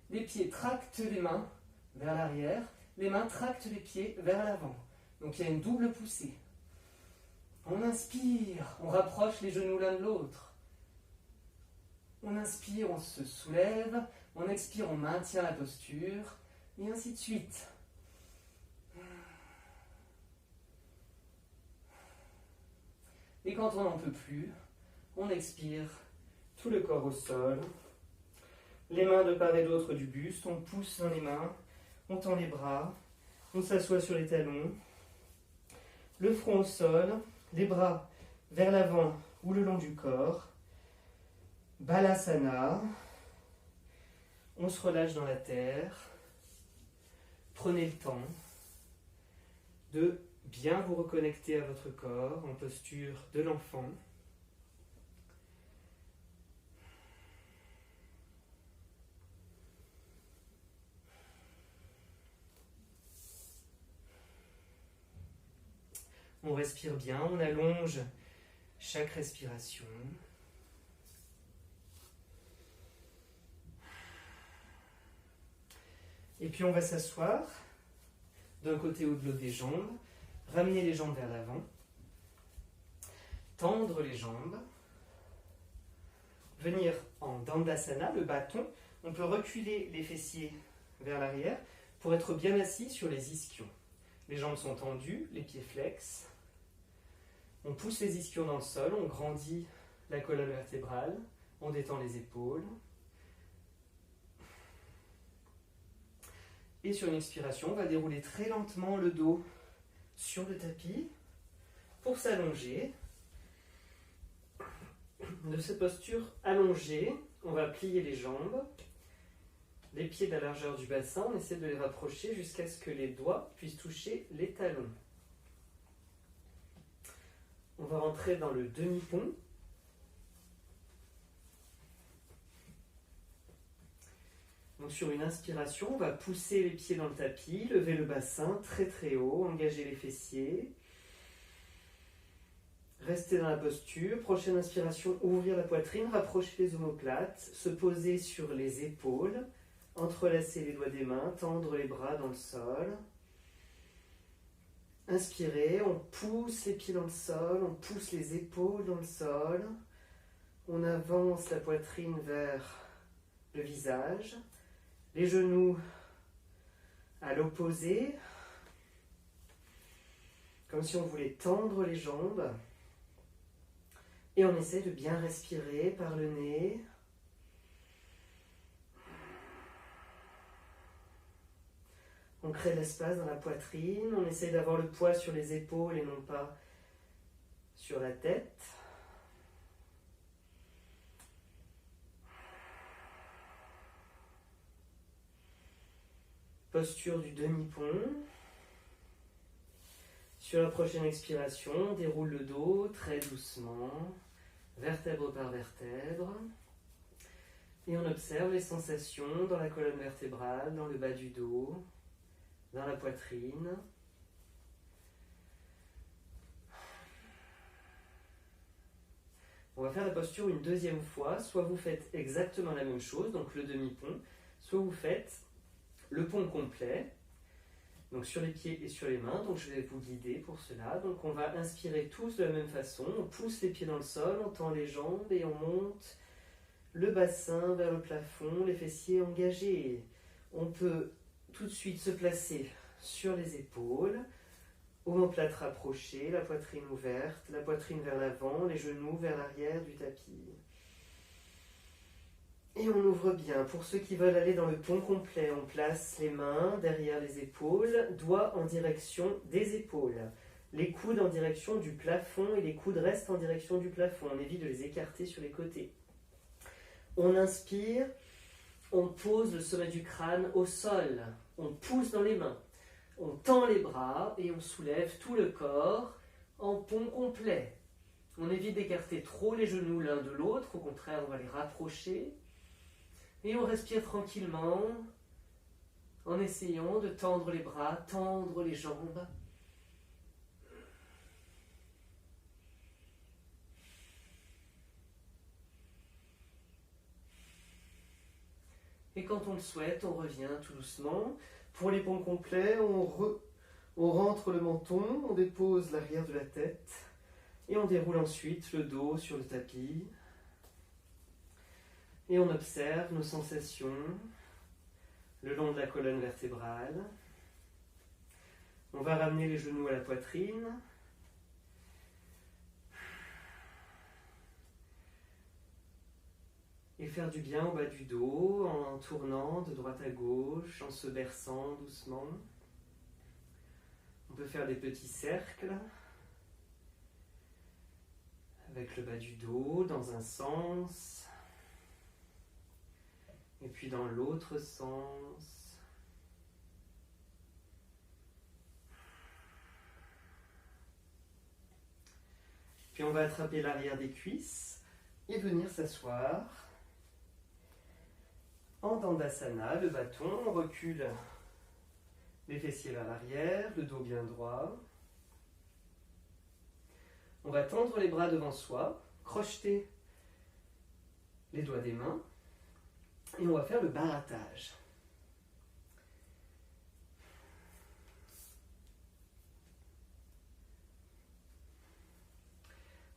Les pieds tractent les mains vers l'arrière, les mains tractent les pieds vers l'avant. Donc il y a une double poussée. On inspire, on rapproche les genoux l'un de l'autre. On inspire, on se soulève. On expire, on maintient la posture. Et ainsi de suite. Et quand on n'en peut plus, on expire, tout le corps au sol. Les mains de part et d'autre du buste, on pousse dans les mains, on tend les bras, on s'assoit sur les talons. Le front au sol, les bras vers l'avant ou le long du corps. Balasana. On se relâche dans la terre. Prenez le temps de bien vous reconnecter à votre corps en posture de l'enfant. On respire bien, on allonge chaque respiration. Et puis on va s'asseoir d'un côté au dos des jambes, ramener les jambes vers l'avant, tendre les jambes, venir en Dandasana, le bâton. On peut reculer les fessiers vers l'arrière, pour être bien assis sur les ischions. Les jambes sont tendues, les pieds flex. On pousse les ischions dans le sol, on grandit la colonne vertébrale, on détend les épaules. Et sur une expiration, on va dérouler très lentement le dos sur le tapis pour s'allonger. De cette posture allongée, on va plier les jambes, les pieds de la largeur du bassin, on essaie de les rapprocher jusqu'à ce que les doigts puissent toucher les talons. On va rentrer dans le demi-pont. Donc sur une inspiration, on va pousser les pieds dans le tapis, lever le bassin très très haut, engager les fessiers. Rester dans la posture. Prochaine inspiration, ouvrir la poitrine, rapprocher les omoplates, se poser sur les épaules, entrelacer les doigts des mains, tendre les bras dans le sol. Inspirez, on pousse les pieds dans le sol, on pousse les épaules dans le sol. On avance la poitrine vers le visage. Les genoux à l'opposé, comme si on voulait tendre les jambes. Et on essaie de bien respirer par le nez. On crée de l'espace dans la poitrine. On essaie d'avoir le poids sur les épaules et non pas sur la tête. Posture du demi-pont. Sur la prochaine expiration, on déroule le dos très doucement, vertèbre par vertèbre. Et on observe les sensations dans la colonne vertébrale, dans le bas du dos, dans la poitrine. On va faire la posture une deuxième fois. Soit vous faites exactement la même chose, donc le demi-pont, soit vous faites le pont complet, donc sur les pieds et sur les mains. Donc je vais vous guider pour cela. Donc on va inspirer tous de la même façon. On pousse les pieds dans le sol, on tend les jambes et on monte le bassin vers le plafond, les fessiers engagés. On peut tout de suite se placer sur les épaules, omoplate rapprochée, la poitrine ouverte, la poitrine vers l'avant, les genoux vers l'arrière du tapis. Et on ouvre bien. Pour ceux qui veulent aller dans le pont complet, on place les mains derrière les épaules, doigts en direction des épaules. Les coudes en direction du plafond et les coudes restent en direction du plafond. On évite de les écarter sur les côtés. On inspire, on pose le sommet du crâne au sol. On pousse dans les mains. On tend les bras et on soulève tout le corps en pont complet. On évite d'écarter trop les genoux l'un de l'autre. Au contraire, on va les rapprocher. Et on respire tranquillement en essayant de tendre les bras, tendre les jambes. Et quand on le souhaite, on revient tout doucement. Pour les ponts complets, on rentre le menton, on dépose l'arrière de la tête et on déroule ensuite le dos sur le tapis. Et on observe nos sensations le long de la colonne vertébrale. On va ramener les genoux à la poitrine. Et faire du bien au bas du dos en tournant de droite à gauche, en se berçant doucement. On peut faire des petits cercles avec le bas du dos dans un sens. Et puis dans l'autre sens. Puis on va attraper l'arrière des cuisses et venir s'asseoir en Dandasana, le bâton. On recule les fessiers vers l'arrière, le dos bien droit. On va tendre les bras devant soi, crocheter les doigts des mains. Et on va faire le barattage.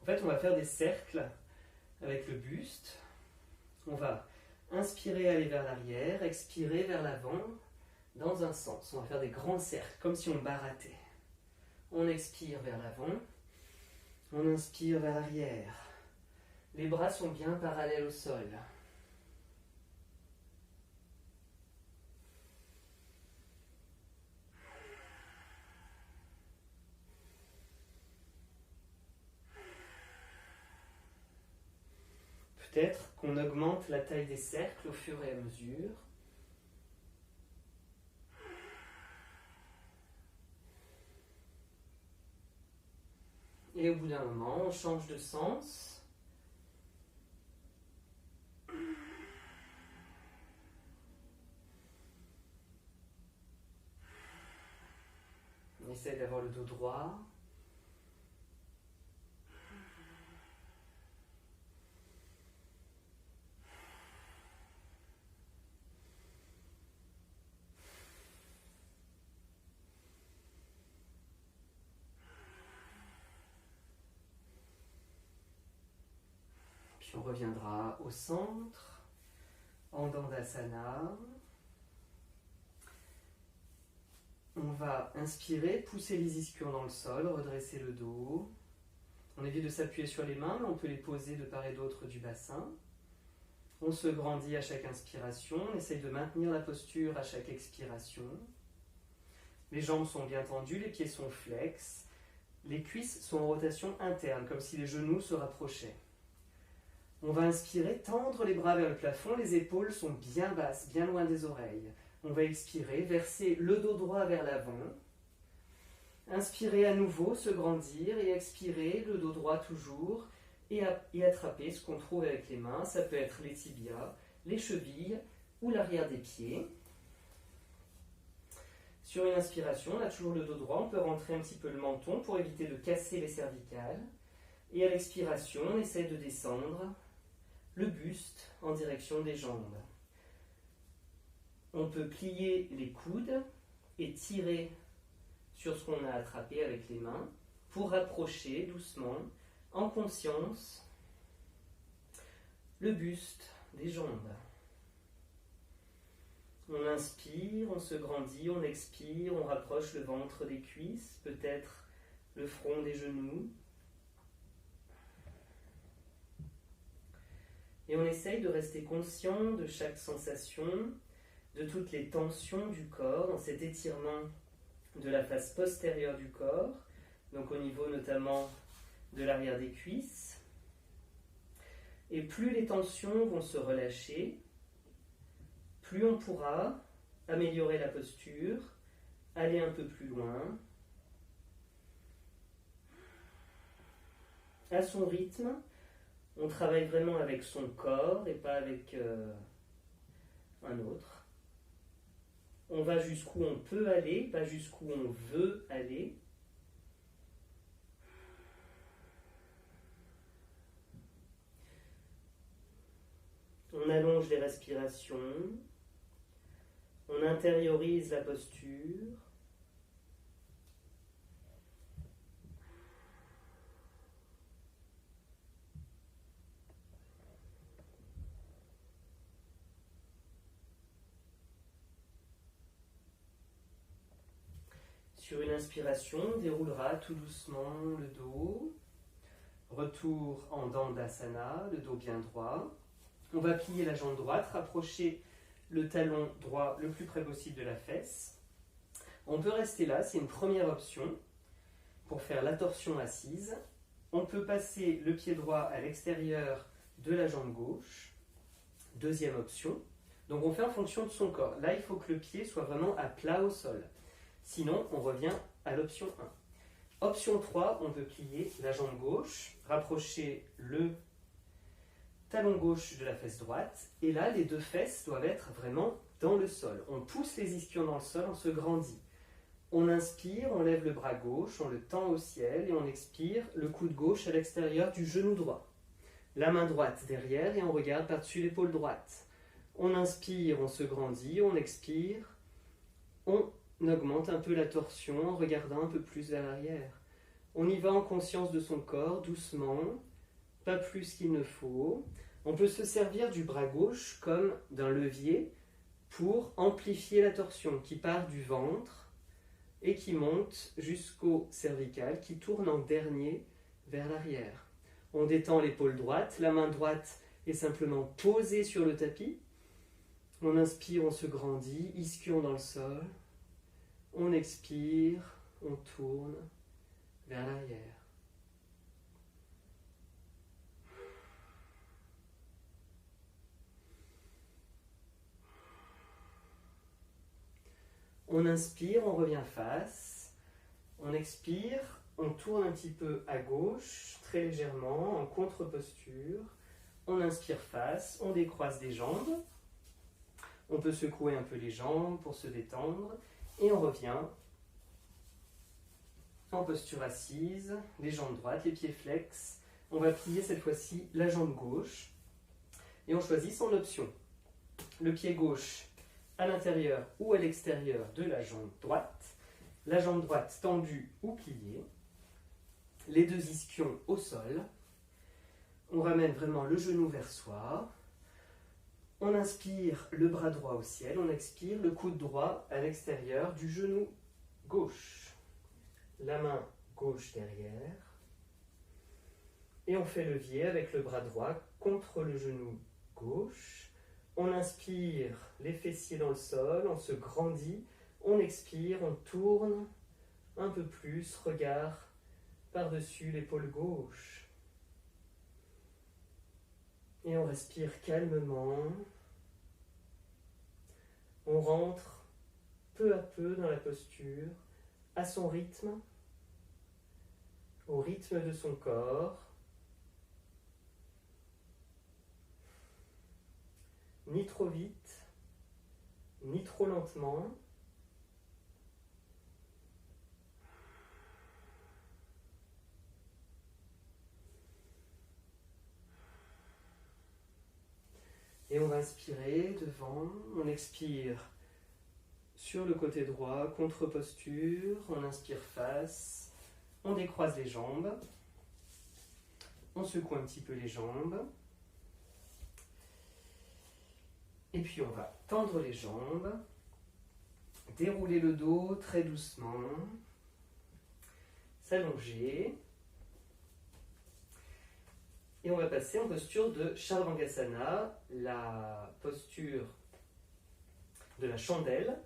En fait, on va faire des cercles avec le buste. On va inspirer, aller vers l'arrière, expirer vers l'avant, dans un sens. On va faire des grands cercles, comme si on barattait. On expire vers l'avant. On inspire vers l'arrière. Les bras sont bien parallèles au sol. Peut-être qu'on augmente la taille des cercles au fur et à mesure. Et au bout d'un moment, on change de sens. On essaie d'avoir le dos droit. Puis on reviendra au centre, en Dandasana. On va inspirer, pousser les ischions dans le sol, redresser le dos. On évite de s'appuyer sur les mains, mais on peut les poser de part et d'autre du bassin. On se grandit à chaque inspiration, on essaye de maintenir la posture à chaque expiration. Les jambes sont bien tendues, les pieds sont flex. Les cuisses sont en rotation interne, comme si les genoux se rapprochaient. On va inspirer, tendre les bras vers le plafond, les épaules sont bien basses, bien loin des oreilles. On va expirer, verser le dos droit vers l'avant. Inspirer à nouveau, se grandir et expirer, le dos droit toujours. Et attraper ce qu'on trouve avec les mains. Ça peut être les tibias, les chevilles ou l'arrière des pieds. Sur une inspiration, on a toujours le dos droit. On peut rentrer un petit peu le menton pour éviter de casser les cervicales. Et à l'expiration, on essaie de descendre le buste en direction des jambes. On peut plier les coudes et tirer sur ce qu'on a attrapé avec les mains pour rapprocher doucement, en conscience, le buste des jambes. On inspire, on se grandit, on expire, on rapproche le ventre des cuisses, peut-être le front des genoux. Et on essaye de rester conscient de chaque sensation, de toutes les tensions du corps, dans cet étirement de la face postérieure du corps, donc au niveau notamment de l'arrière des cuisses. Et plus les tensions vont se relâcher, plus on pourra améliorer la posture, aller un peu plus loin, à son rythme. On travaille vraiment avec son corps et pas avec un autre. On va jusqu'où on peut aller, pas jusqu'où on veut aller. On allonge les respirations. On intériorise la posture. Sur une inspiration, on déroulera tout doucement le dos. Retour en Dandasana, le dos bien droit. On va plier la jambe droite, rapprocher le talon droit le plus près possible de la fesse. On peut rester là, c'est une première option pour faire la torsion assise. On peut passer le pied droit à l'extérieur de la jambe gauche. Deuxième option. Donc on fait en fonction de son corps. Là, il faut que le pied soit vraiment à plat au sol. Sinon, on revient à l'option 1. Option 3, on peut plier la jambe gauche, rapprocher le talon gauche de la fesse droite. Et là, les deux fesses doivent être vraiment dans le sol. On pousse les ischions dans le sol, on se grandit. On inspire, on lève le bras gauche, on le tend au ciel et on expire le coude gauche à l'extérieur du genou droit. La main droite derrière et on regarde par-dessus l'épaule droite. On inspire, on se grandit, on expire, on augmente un peu la torsion en regardant un peu plus vers l'arrière. On y va en conscience de son corps, doucement, pas plus qu'il ne faut. On peut se servir du bras gauche comme d'un levier pour amplifier la torsion qui part du ventre et qui monte jusqu'au cervical, qui tourne en dernier vers l'arrière. On détend l'épaule droite, la main droite est simplement posée sur le tapis. On inspire, on se grandit, ischion dans le sol. On expire, on tourne vers l'arrière. On inspire, on revient face. On expire, on tourne un petit peu à gauche, très légèrement, en contre-posture. On inspire face, on décroise les jambes. On peut secouer un peu les jambes pour se détendre. Et on revient en posture assise, les jambes droites, les pieds flex. On va plier cette fois-ci la jambe gauche. Et on choisit son option. Le pied gauche à l'intérieur ou à l'extérieur de la jambe droite. La jambe droite tendue ou pliée. Les deux ischions au sol. On ramène vraiment le genou vers soi. On inspire le bras droit au ciel. On expire le coude droit à l'extérieur du genou gauche. La main gauche derrière. Et on fait levier avec le bras droit contre le genou gauche. On inspire les fessiers dans le sol, on se grandit. On expire, on tourne un peu plus, regard par-dessus l'épaule gauche. Et on respire calmement. On rentre peu à peu dans la posture, à son rythme, au rythme de son corps. Ni trop vite, ni trop lentement. Et on va inspirer devant, on expire sur le côté droit, contre-posture, on inspire face, on décroise les jambes, on secoue un petit peu les jambes, et puis on va tendre les jambes, dérouler le dos très doucement, s'allonger, et on va passer en posture de Sharvangasana, la posture de la chandelle.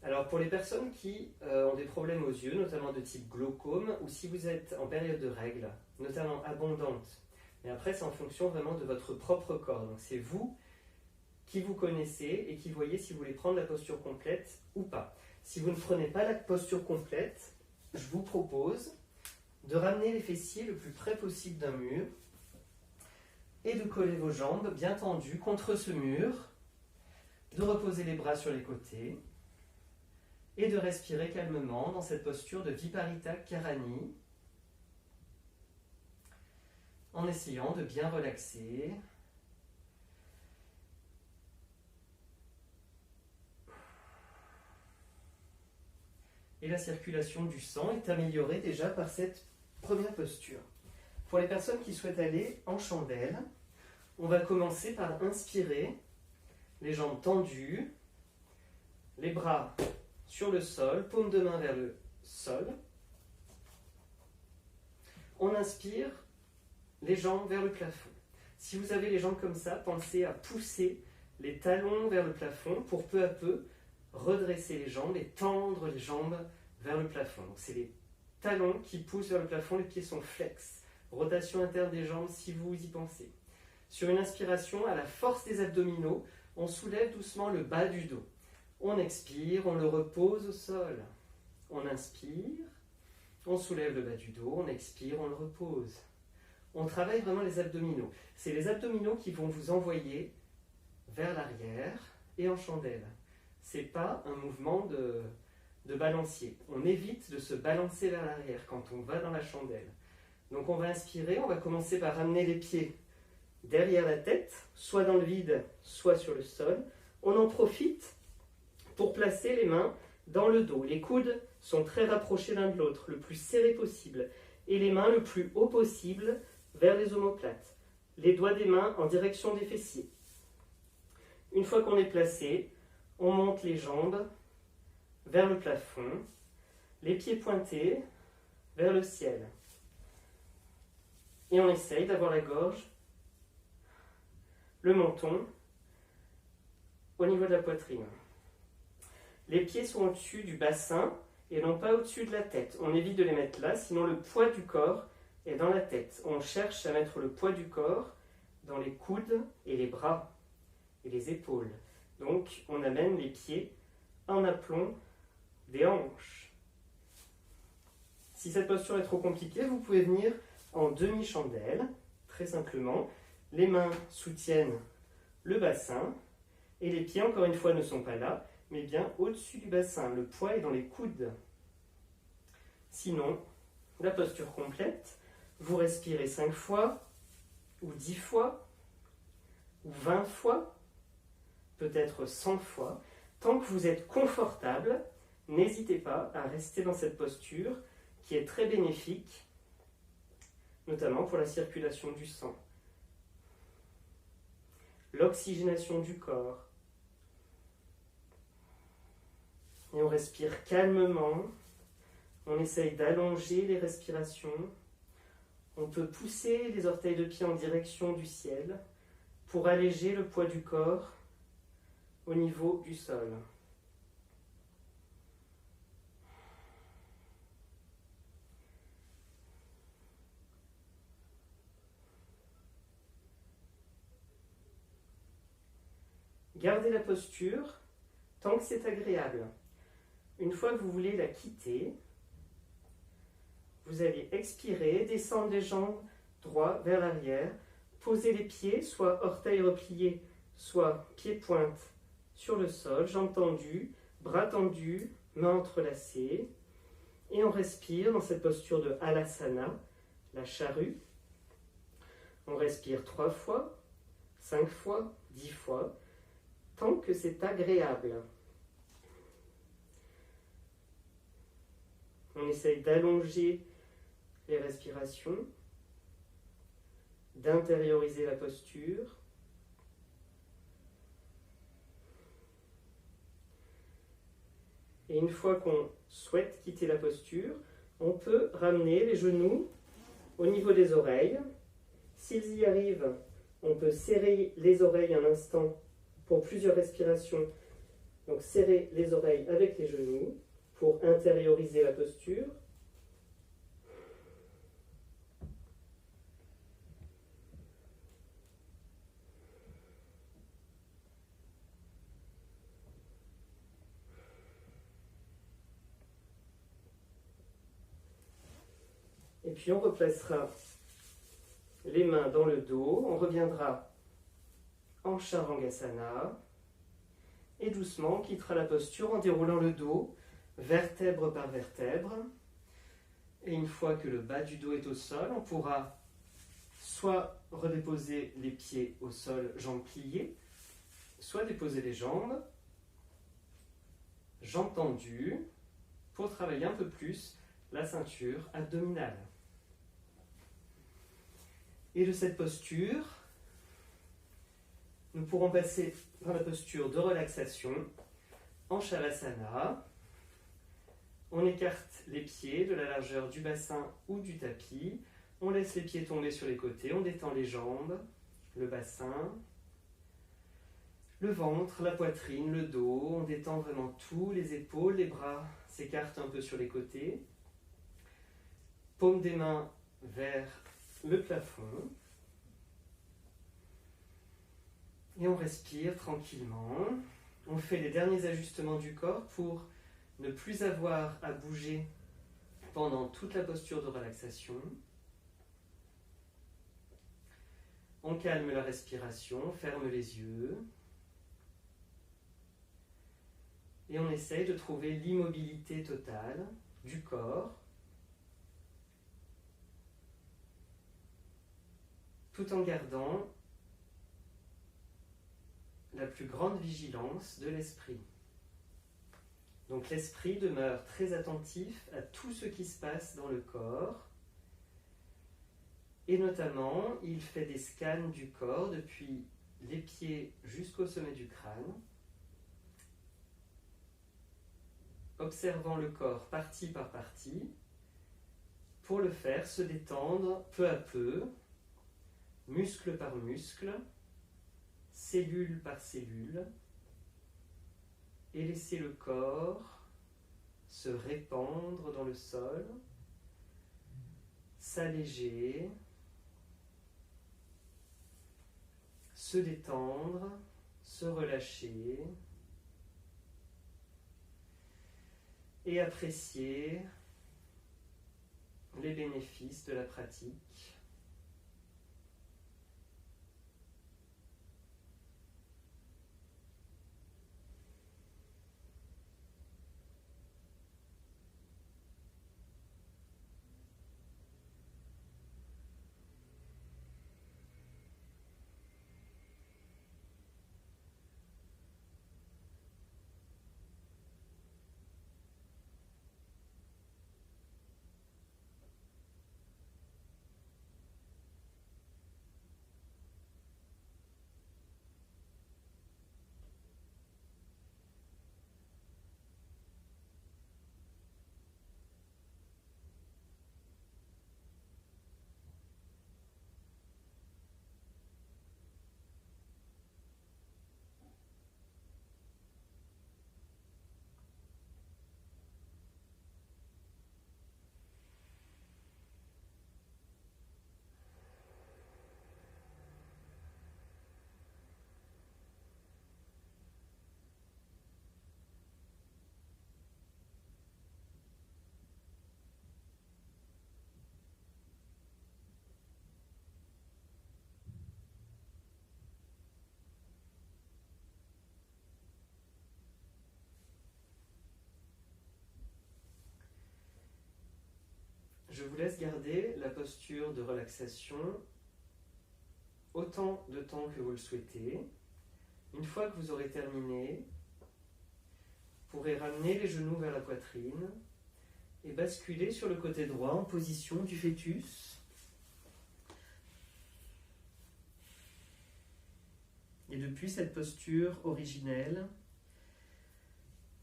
Alors pour les personnes qui ont des problèmes aux yeux, notamment de type glaucome, ou si vous êtes en période de règles, notamment abondante, mais après c'est en fonction vraiment de votre propre corps. Donc c'est vous qui vous connaissez et qui voyez si vous voulez prendre la posture complète ou pas. Si vous ne prenez pas la posture complète, je vous propose de ramener les fessiers le plus près possible d'un mur et de coller vos jambes bien tendues contre ce mur, de reposer les bras sur les côtés et de respirer calmement dans cette posture de Viparita Karani en essayant de bien relaxer. Et la circulation du sang est améliorée déjà par cette première posture. Pour les personnes qui souhaitent aller en chandelle, on va commencer par inspirer, les jambes tendues, les bras sur le sol, paume de main vers le sol. On inspire, les jambes vers le plafond. Si vous avez les jambes comme ça, pensez à pousser les talons vers le plafond pour peu à peu redresser les jambes et tendre les jambes vers le plafond. Donc c'est les talons qui poussent vers le plafond, les pieds sont flex. Rotation interne des jambes si vous y pensez. Sur une inspiration, à la force des abdominaux, on soulève doucement le bas du dos. On expire, on le repose au sol. On inspire, on soulève le bas du dos, on expire, on le repose. On travaille vraiment les abdominaux. C'est les abdominaux qui vont vous envoyer vers l'arrière et en chandelle. Ce n'est pas un mouvement de balancier. On évite de se balancer vers l'arrière quand on va dans la chandelle. Donc on va inspirer, on va commencer par ramener les pieds derrière la tête, soit dans le vide, soit sur le sol. On en profite pour placer les mains dans le dos. Les coudes sont très rapprochés l'un de l'autre, le plus serrés possible, et les mains le plus haut possible vers les omoplates. Les doigts des mains en direction des fessiers. Une fois qu'on est placé, On monte les jambes vers le plafond, les pieds pointés vers le ciel. Et on essaye d'avoir la gorge, le menton, au niveau de la poitrine. Les pieds sont au-dessus du bassin et non pas au-dessus de la tête. On évite de les mettre là, sinon le poids du corps est dans la tête. On cherche à mettre le poids du corps dans les coudes et les bras et les épaules. Donc on amène les pieds en aplomb des hanches. Si cette posture est trop compliquée, vous pouvez venir en demi-chandelle, très simplement. Les mains soutiennent le bassin et les pieds, encore une fois, ne sont pas là, mais bien au-dessus du bassin. Le poids est dans les coudes. Sinon, la posture complète, vous respirez 5 fois, ou 10 fois, ou 20 fois, peut-être 100 fois. Tant que vous êtes confortable, n'hésitez pas à rester dans cette posture qui est très bénéfique, notamment pour la circulation du sang, l'oxygénation du corps. Et on respire calmement, on essaye d'allonger les respirations. On peut pousser les orteils de pied en direction du ciel pour alléger le poids du corps au niveau du sol. Gardez la posture tant que c'est agréable. Une fois que vous voulez la quitter, vous allez expirer, descendre les jambes droit vers l'arrière, poser les pieds, soit orteils repliés, soit pieds-pointes sur le sol, jambes tendues, bras tendus, mains entrelacées. Et on respire dans cette posture de Halasana, la charrue. On respire 3 fois, 5 fois, 10 fois, tant que c'est agréable. On essaye d'allonger les respirations, d'intérioriser la posture. Et une fois qu'on souhaite quitter la posture, on peut ramener les genoux au niveau des oreilles. S'ils y arrivent, on peut serrer les oreilles un instant pour plusieurs respirations. Donc serrer les oreilles avec les genoux pour intérioriser la posture. Et puis on replacera les mains dans le dos, on reviendra en Charangasana et doucement on quittera la posture en déroulant le dos vertèbre par vertèbre. Et une fois que le bas du dos est au sol, on pourra soit redéposer les pieds au sol, jambes pliées, soit déposer les jambes, jambes tendues, pour travailler un peu plus la ceinture abdominale. Et de cette posture, nous pourrons passer dans la posture de relaxation en Shavasana. On écarte les pieds de la largeur du bassin ou du tapis. On laisse les pieds tomber sur les côtés. On détend les jambes, le bassin, le ventre, la poitrine, le dos. On détend vraiment tout, les épaules, les bras s'écartent un peu sur les côtés. Paume des mains vers le plafond. Et on respire tranquillement. On fait les derniers ajustements du corps pour ne plus avoir à bouger pendant toute la posture de relaxation. On calme la respiration, ferme les yeux. Et on essaye de trouver l'immobilité totale du corps, tout en gardant la plus grande vigilance de l'esprit. Donc l'esprit demeure très attentif à tout ce qui se passe dans le corps, et notamment il fait des scans du corps depuis les pieds jusqu'au sommet du crâne, observant le corps partie par partie. Pour le faire, se détendre peu à peu, muscle par muscle, cellule par cellule, et laisser le corps se répandre dans le sol, s'alléger, se détendre, se relâcher et apprécier les bénéfices de la pratique. Je vous laisse garder la posture de relaxation autant de temps que vous le souhaitez. Une fois que vous aurez terminé, vous pourrez ramener les genoux vers la poitrine et basculer sur le côté droit en position du fœtus. Et depuis cette posture originelle,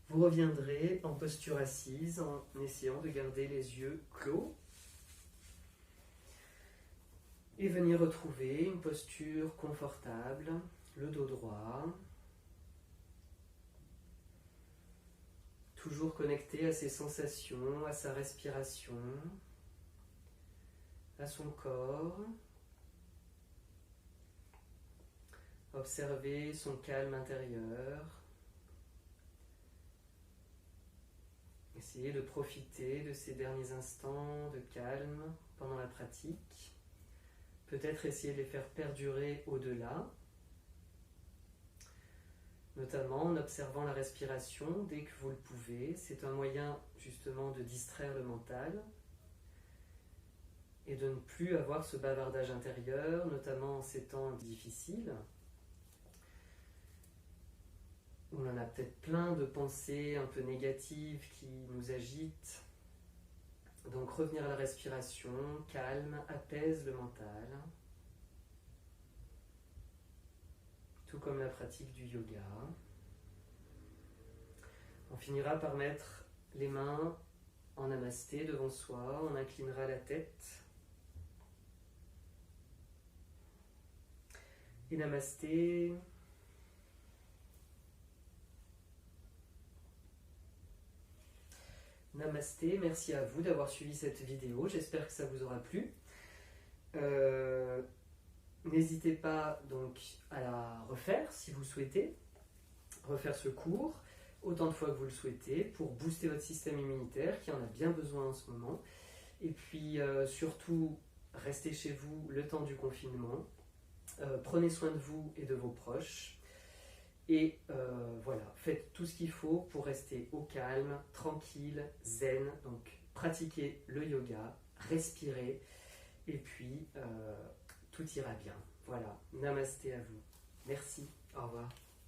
vous reviendrez en posture assise en essayant de garder les yeux clos et venir retrouver une posture confortable, le dos droit, toujours connecté à ses sensations, à sa respiration, à son corps. Observez son calme intérieur. Essayez de profiter de ces derniers instants de calme pendant la pratique. Peut-être essayer de les faire perdurer au-delà, notamment en observant la respiration dès que vous le pouvez. C'est un moyen justement de distraire le mental et de ne plus avoir ce bavardage intérieur, notamment en ces temps difficiles. On en a peut-être plein de pensées un peu négatives qui nous agitent. Donc revenir à la respiration, calme, apaise le mental. Tout comme la pratique du yoga. On finira par mettre les mains en namasté devant soi, on inclinera la tête. Et namasté. Namasté, merci à vous d'avoir suivi cette vidéo, j'espère que ça vous aura plu. N'hésitez pas donc à la refaire si vous souhaitez, refaire ce cours autant de fois que vous le souhaitez pour booster votre système immunitaire qui en a bien besoin en ce moment. Et puis surtout, restez chez vous le temps du confinement, prenez soin de vous et de vos proches. Et voilà, faites tout ce qu'il faut pour rester au calme, tranquille, zen. Donc pratiquez le yoga, respirez et puis tout ira bien. Voilà, namasté à vous. Merci, au revoir.